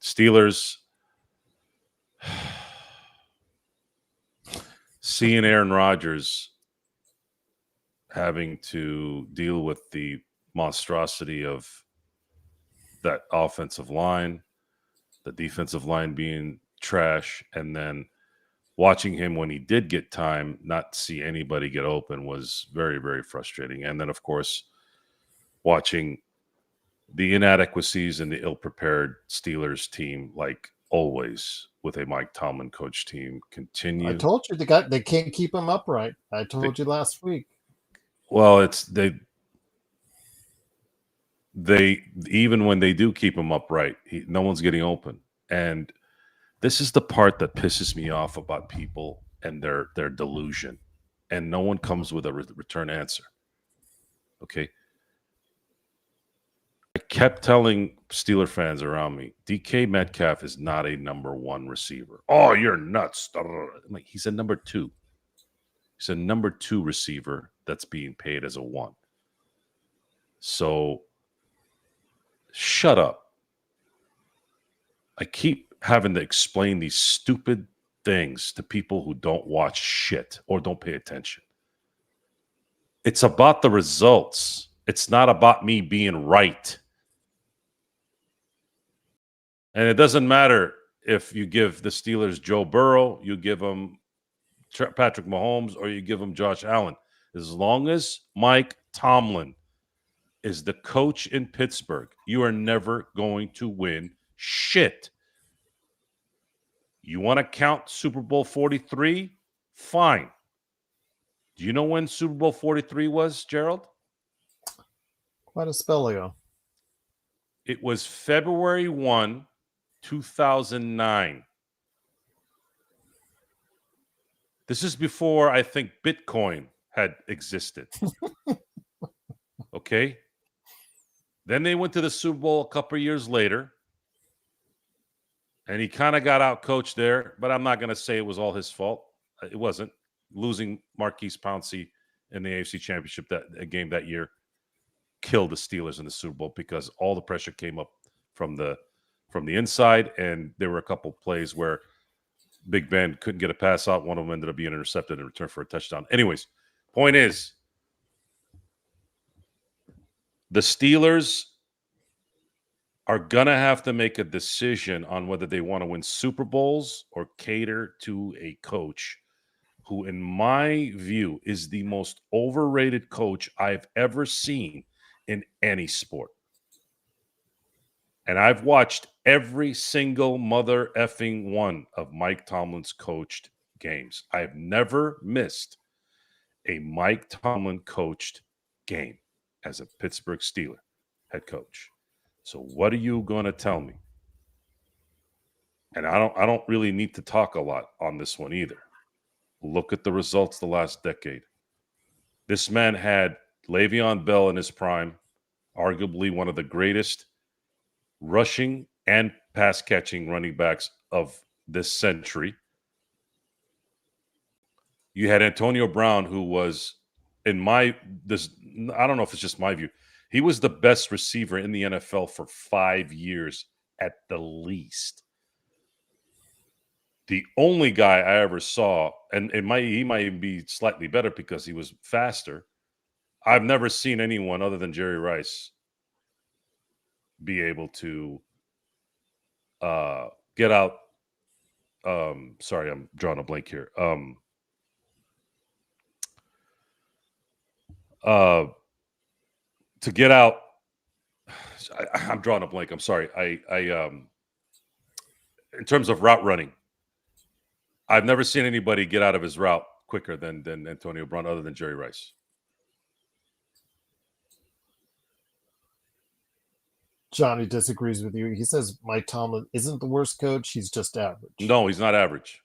Steelers, seeing Aaron Rodgers having to deal with the monstrosity of that offensive line, the defensive line being trash, and then watching him when he did get time, not see anybody get open was very, very frustrating. And then, of course, watching the inadequacies in the ill-prepared Steelers team, like always with a Mike Tomlin coach team, continue. I told you they can't keep him upright. I told you last week. Well, it's they even when they do keep him upright, no one's getting open. And this is the part that pisses me off about people and their delusion. And no one comes with a return answer. Okay. I kept telling Steeler fans around me, DK Metcalf is not a number one receiver. Oh, you're nuts. I'm like, he's a number two. He's a number two receiver that's being paid as a one. So shut up. I keep having to explain these stupid things to people who don't watch shit or don't pay attention. It's about the results. It's not about me being right. And it doesn't matter if you give the Steelers Joe Burrow, you give them Patrick Mahomes, or you give them Josh Allen. As long as Mike Tomlin is the coach in Pittsburgh, you are never going to win shit. You want to count Super Bowl 43? Fine. Do you know when Super Bowl 43 was, Gerald? Quite a spell ago. It was February 1, 2009. This is before I think Bitcoin had existed. Okay? Then they went to the Super Bowl a couple of years later. And he kind of got out coached there, but I'm not going to say it was all his fault. It wasn't. Losing Marquise Pouncey in the AFC Championship game that year killed the Steelers in the Super Bowl because all the pressure came up from the inside, and there were a couple plays where Big Ben couldn't get a pass out. One of them ended up being intercepted in return for a touchdown. Anyways, point is, the Steelers are going to have to make a decision on whether they want to win Super Bowls or cater to a coach who, in my view, is the most overrated coach I've ever seen in any sport. And I've watched every single mother effing one of Mike Tomlin's coached games. I've never missed a Mike Tomlin coached game as a Pittsburgh Steeler head coach. So what are you going to tell me? And I don't really need to talk a lot on this one either. Look at the results the last decade. This man had Le'Veon Bell in his prime, arguably one of the greatest rushing and pass catching running backs of this century. You had Antonio Brown, who was I don't know if it's just my view. He was the best receiver in the NFL for 5 years at the least. The only guy I ever saw, and he might even be slightly better because he was faster. I've never seen anyone other than Jerry Rice be able to get out. Sorry, I'm drawing a blank here. To get out, I'm drawing a blank. I'm sorry. In terms of route running, I've never seen anybody get out of his route quicker than Antonio Brown, other than Jerry Rice. Johnny disagrees with you. He says Mike Tomlin isn't the worst coach. He's just average. No, he's not average.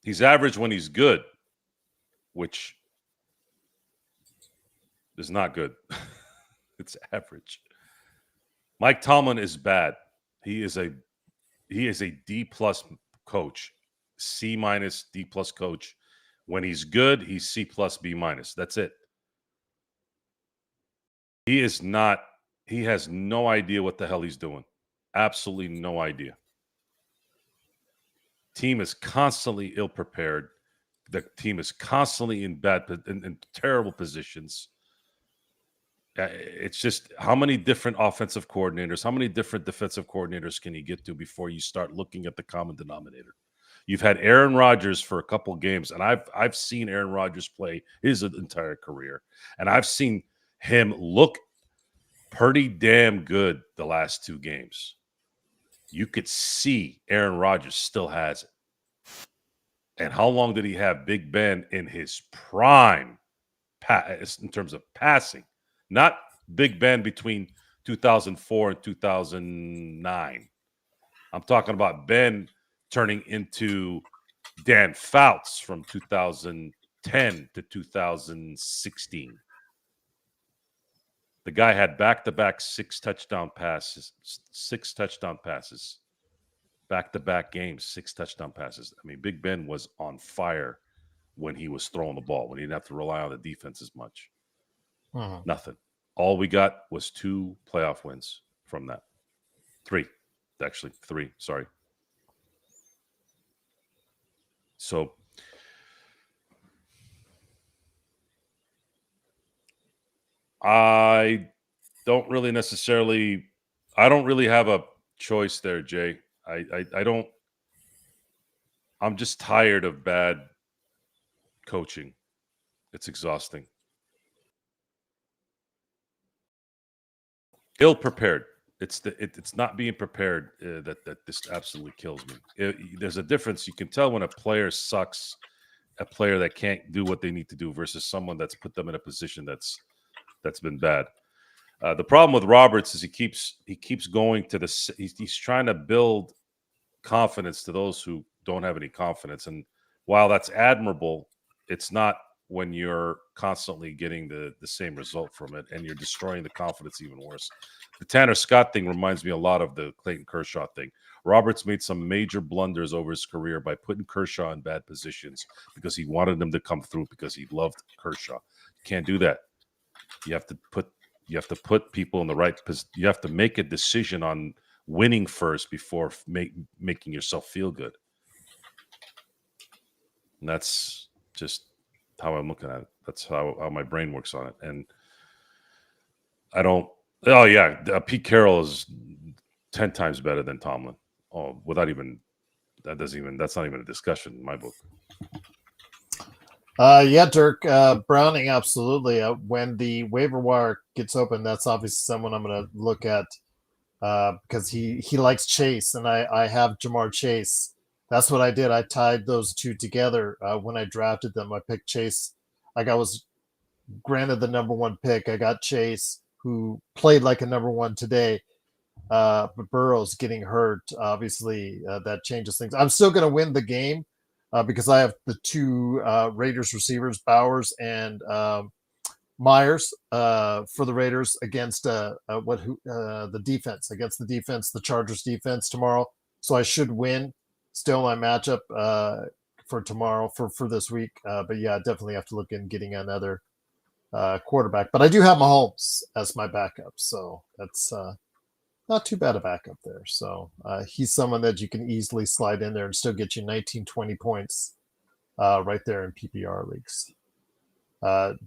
He's average when he's good, which is not good. It's average. Mike Tomlin is bad. He is a D+ coach, C- D+ coach. When he's good, he's C+, B-. That's it. He is not. He has no idea what the hell he's doing. Absolutely no idea. Team is constantly ill-prepared. The team is constantly in terrible positions. It's just how many different offensive coordinators, how many different defensive coordinators can you get to before you start looking at the common denominator? You've had Aaron Rodgers for a couple games, and I've seen Aaron Rodgers play his entire career, and I've seen him look pretty damn good the last 2 games. You could see Aaron Rodgers still has it. And how long did he have Big Ben in his prime in terms of passing? Not Big Ben between 2004 and 2009. I'm talking about Ben turning into Dan Fouts from 2010 to 2016. The guy had back-to-back 6 touchdown passes, back-to-back games, 6 touchdown passes. I mean, Big Ben was on fire when he was throwing the ball, when he didn't have to rely on the defense as much. Nothing. All we got was 2 playoff wins from that. 3, actually. 3, sorry. So I don't really have a choice there, Jay. I don't. I'm just tired of bad coaching. It's exhausting. Ill prepared. It's not being prepared that this absolutely kills me. There's a difference. You can tell when a player sucks, a player that can't do what they need to do versus someone that's put them in a position that's been bad. The problem with Roberts is he keeps going to he's trying to build confidence to those who don't have any confidence. And while that's admirable, it's not when you're constantly getting the same result from it and you're destroying the confidence even worse. The Tanner Scott thing reminds me a lot of the Clayton Kershaw thing. Roberts made some major blunders over his career by putting Kershaw in bad positions because he wanted him to come through because he loved Kershaw. You can't do that. You have to put people in the right position. You have to make a decision on winning first before making yourself feel good. And that's just how I'm looking at it. That's how my brain works on it. And I don't. Oh yeah, Pete Carroll is 10 times better than Tomlin. Oh, that's not even a discussion in my book. Yeah, Dirk, Browning, absolutely. When the waiver wire gets open, that's obviously someone I'm going to look at because he likes Chase, and I have Jamar Chase. That's what I did. I tied those 2 together when I drafted them. I picked Chase. I was granted the number 1 pick. I got Chase, who played like a number 1 today. But Burrow's getting hurt. Obviously, that changes things. I'm still going to win the game. Because I have the 2 Raiders receivers, Bowers and Myers, for the Raiders against the defense, the Chargers defense tomorrow. So I should win. Still my matchup for tomorrow for this week. But yeah, I definitely have to look in getting another quarterback. But I do have Mahomes as my backup, so that's not too bad a backup there. So he's someone that you can easily slide in there and still get you 19, 20 points right there in PPR leagues.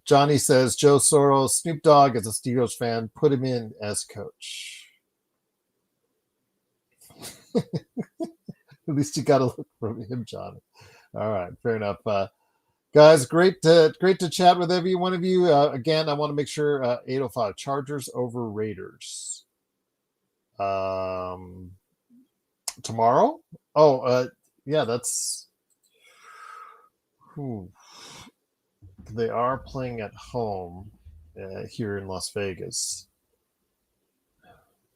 Johnny says, Joe Soros, Snoop Dogg is a Steelers fan. Put him in as coach. At least you got to look from him, Johnny. All right, fair enough. Guys, great to chat with every one of you. Again, I want to make sure 805 Chargers over Raiders. Tomorrow? Yeah, that's they are playing at home here in Las Vegas.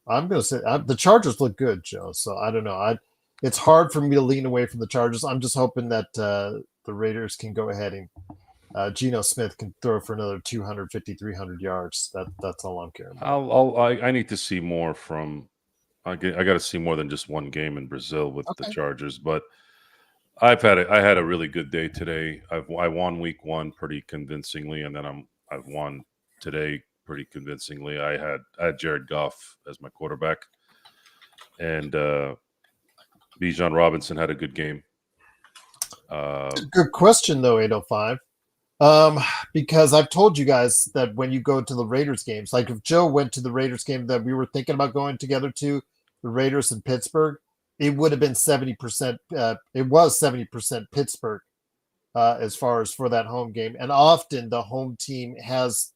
I'm gonna say the Chargers look good, Joe, so I don't know. It's hard for me to lean away from the Chargers. I'm just hoping that the Raiders can go ahead and Geno Smith can throw for another 250, 300 yards. That's all I'm caring about. I need to see more from. I got to see more than just one game in Brazil with the Chargers, but I had a really good day today. I won week 1 pretty convincingly, and then I've won today pretty convincingly. I had Jared Goff as my quarterback, and Bijan Robinson had a good game. Good question though, 805. Because I've told you guys that when you go to the Raiders games, like if Joe went to the Raiders game that we were thinking about going together to, the Raiders in Pittsburgh, it would have been 70%. It was 70% Pittsburgh as far as for that home game. And often the home team has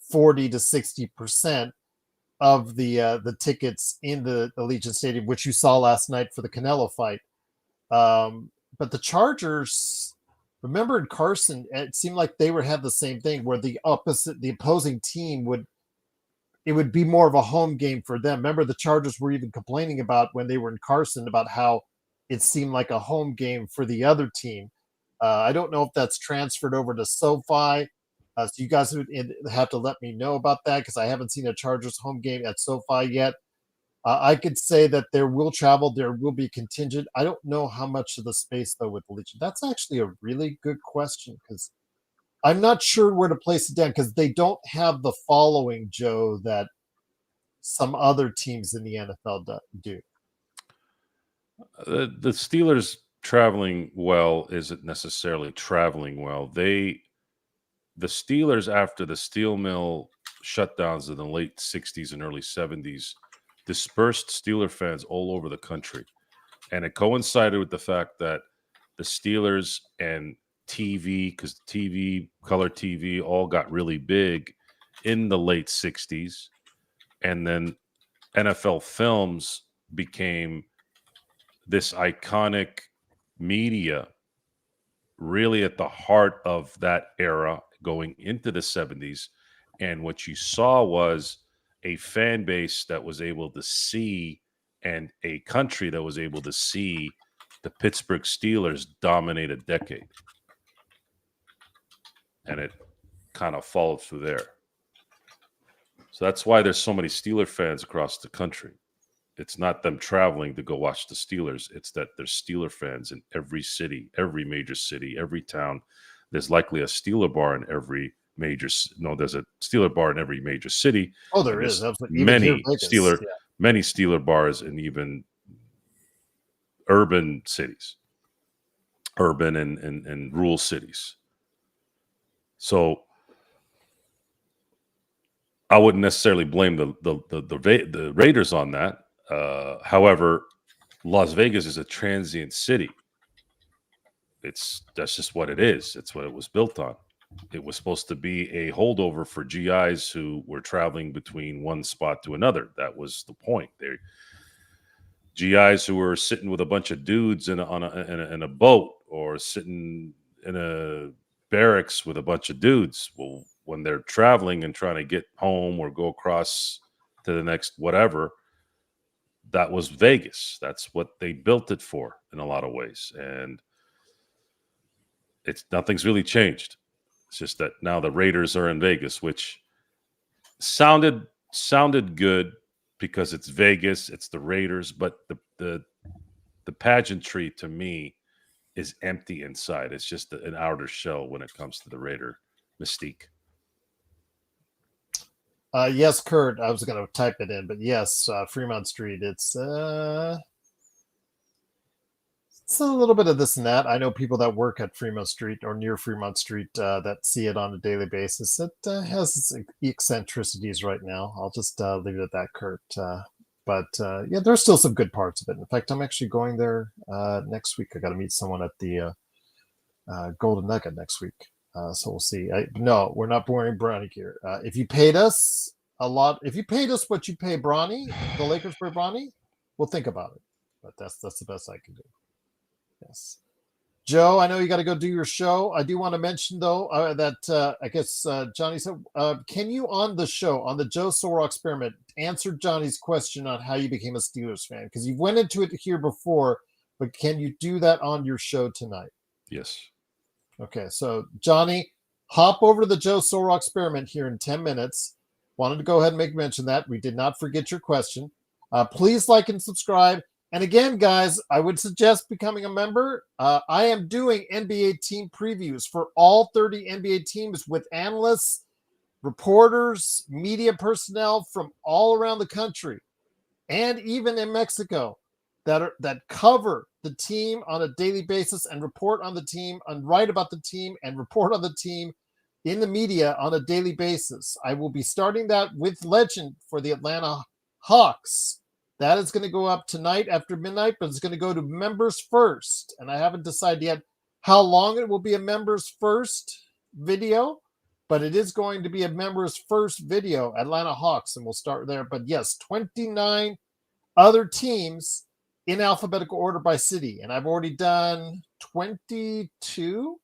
40 to 60% of the tickets in the Allegiant Stadium, which you saw last night for the Canelo fight. But the Chargers, remember in Carson, it seemed like they had the same thing where the opposing team would be more of a home game for them. Remember the Chargers were even complaining about when they were in Carson about how it seemed like a home game for the other team. I don't know if that's transferred over to SoFi. So you guys would have to let me know about that because I haven't seen a Chargers home game at SoFi yet. I could say that there will travel, there will be contingent. I don't know how much of the space though with the Legion. That's actually a really good question because I'm not sure where to place it down because they don't have the following, Joe, that some other teams in the NFL do. The Steelers traveling well isn't necessarily traveling well. The Steelers, after the steel mill shutdowns in the late 60s and early 70s, dispersed Steeler fans all over the country. And it coincided with the fact that the Steelers and TV, because TV, color TV, all got really big in the late 60s. And then NFL films became this iconic media really at the heart of that era going into the 70s. And what you saw was a fan base that was able to see and a country that was able to see the Pittsburgh Steelers dominate a decade. And it kind of followed through there. So that's why there's so many Steeler fans across the country. It's not them traveling to go watch the Steelers. It's that there's Steeler fans in every city, every major city, every town. There's likely a Steeler bar in every there's a Steeler bar in every major city. Oh, there is. Even here in Vegas, many Steeler bars in even urban cities, urban and rural cities. So I wouldn't necessarily blame the Raiders on that. However, Las Vegas is a transient city. That's just what it is. It's what it was built on. It was supposed to be a holdover for GIs who were traveling between one spot to another. That was the point. They GIs who were sitting with a bunch of dudes in a boat or sitting in a barracks with a bunch of dudes. Well, when they're traveling and trying to get home or go across to the next whatever, that was Vegas. That's what they built it for in a lot of ways. And nothing's really changed. It's just that now the Raiders are in Vegas, which sounded good because it's Vegas, it's the Raiders, but the pageantry to me is empty inside. It's just an outer shell when it comes to the Raider mystique. Yes, Kurt. I was going to type it in, but yes, Fremont Street. It's a little bit of this and that. I know people that work at Fremont Street or near Fremont Street that see it on a daily basis. It has its eccentricities right now. I'll just leave it at that, Kurt. But yeah, there's still some good parts of it. In fact, I'm actually going there next week. I got to meet someone at the Golden Nugget next week. So we'll see. No, we're not wearing Bronny gear. If you paid us a lot, if you paid us what you pay Bronny, the Lakers for Bronny, we'll think about it. But that's the best I can do. Yes. Joe, I know you got to go do your show. I do want to mention, though, that I guess Johnny said, can you on the show, on the Joe Sorrell experiment, answer Johnny's question on how you became a Steelers fan? Because you went into it here before, but can you do that on your show tonight? Yes. Okay, so Johnny, hop over to the Joe Sorrell experiment here in 10 minutes. Wanted to go ahead and make mention that. We did not forget your question. Please like and subscribe. And again, guys, I would suggest becoming a member. I am doing NBA team previews for all 30 NBA teams with analysts, reporters, media personnel from all around the country, and even in Mexico that cover the team on a daily basis and report on the team and write about the team and report on the team. in the media on a daily basis. I will be starting that with Legend for the Atlanta Hawks. That is going to go up tonight after midnight, but it's going to go to members first. And I haven't decided yet how long it will be a members first video, but it is going to be a members first video, Atlanta Hawks, and we'll start there. But yes, 29 other teams in alphabetical order by city. And I've already done 22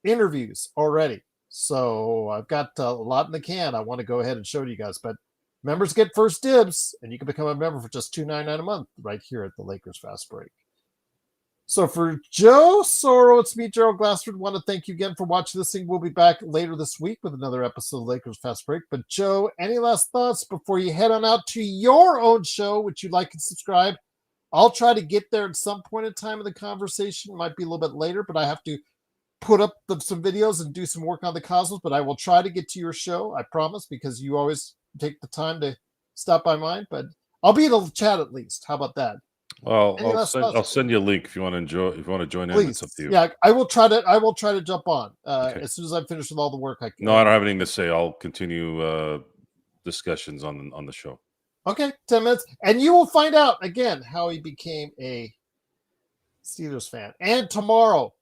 interviews already. So I've got a lot in the can I want to go ahead and show you guys. But members get first dibs, and you can become a member for just $2.99 a month right here at the Lakers Fast Break. So for Joe Soro, it's me, Gerald Glassford. Want to thank you again for watching this thing. We'll be back later this week with another episode of Lakers Fast Break. But Joe, any last thoughts before you head on out to your own show, which you like and subscribe? I'll try to get there at some point in time in the conversation. It might be a little bit later, but I have to put up some videos and do some work on the Cosmos. But I will try to get to your show, I promise, because you always take the time to stop by mine. But I'll be in the chat at least. How about that? Well, I'll send you a link if you want to enjoy. If you want to join in, Please. it's up to you. Yeah, I will try to jump on Okay. as soon as I'm finished with all the work I can. No, I don't have anything to say. I'll continue discussions on the show. Okay, 10 minutes, and you will find out again how he became a Steelers fan. And tomorrow,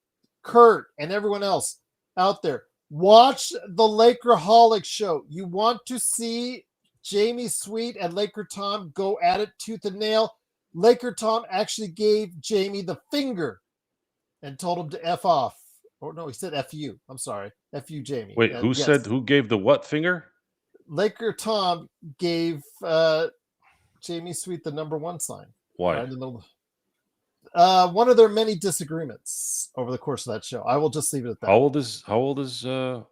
Kurt and everyone else out there, watch the Lakerholic show. You want to see Jamie Sweet and Laker Tom go at it tooth and nail. Laker Tom actually gave Jamie the finger and told him to F off. Or no, he said F you. I'm sorry. F you, Jamie. Wait, who gave the what finger? Laker Tom gave Jamie Sweet the number one sign. Why? Right in the middle. One of their many disagreements over the course of that show. I will just leave it at that. How old is Laker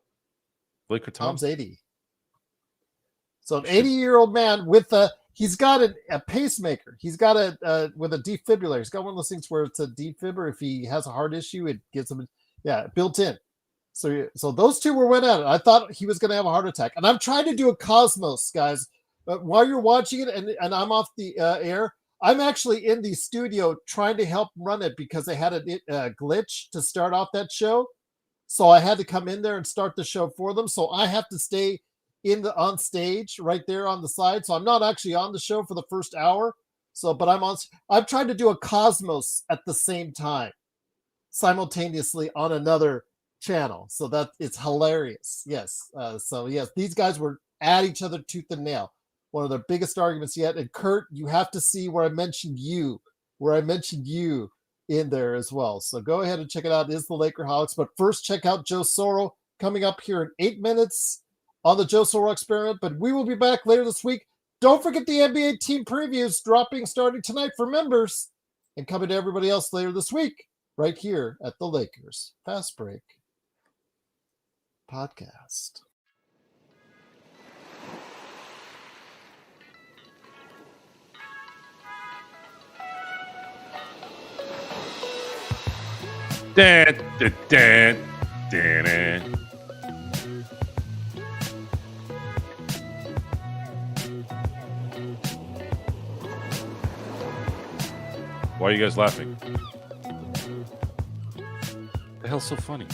Tom? Tom's 80. So an 80-year-old man with he's got a pacemaker. He's got with a defibrillator. He's got one of those things where it's a defibber. If he has a heart issue, it gives him built in. So those two went at it. I thought he was going to have a heart attack. And I'm trying to do a Cosmos, guys. But while you're watching it and I'm off the air, I'm actually in the studio trying to help run it because they had a glitch to start off that show. So I had to come in there and start the show for them. So I have to stay on stage right there on the side. So I'm not actually on the show for the first hour. But I'm trying to do a Cosmos at the same time, simultaneously on another channel. So that it's hilarious. Yes. These guys were at each other tooth and nail. One of their biggest arguments yet. And Kurt, you have to see where I mentioned you in there as well. So go ahead and check it out. It is the Lakerholics. But first, check out Joe Soro coming up here in 8 minutes on the Joe Soro Experiment. But we will be back later this week. Don't forget the NBA team previews starting tonight for members and coming to everybody else later this week right here at the Lakers Fast Break Podcast. Dan, dan, dan, dan. Why are you guys laughing? The hell's so funny?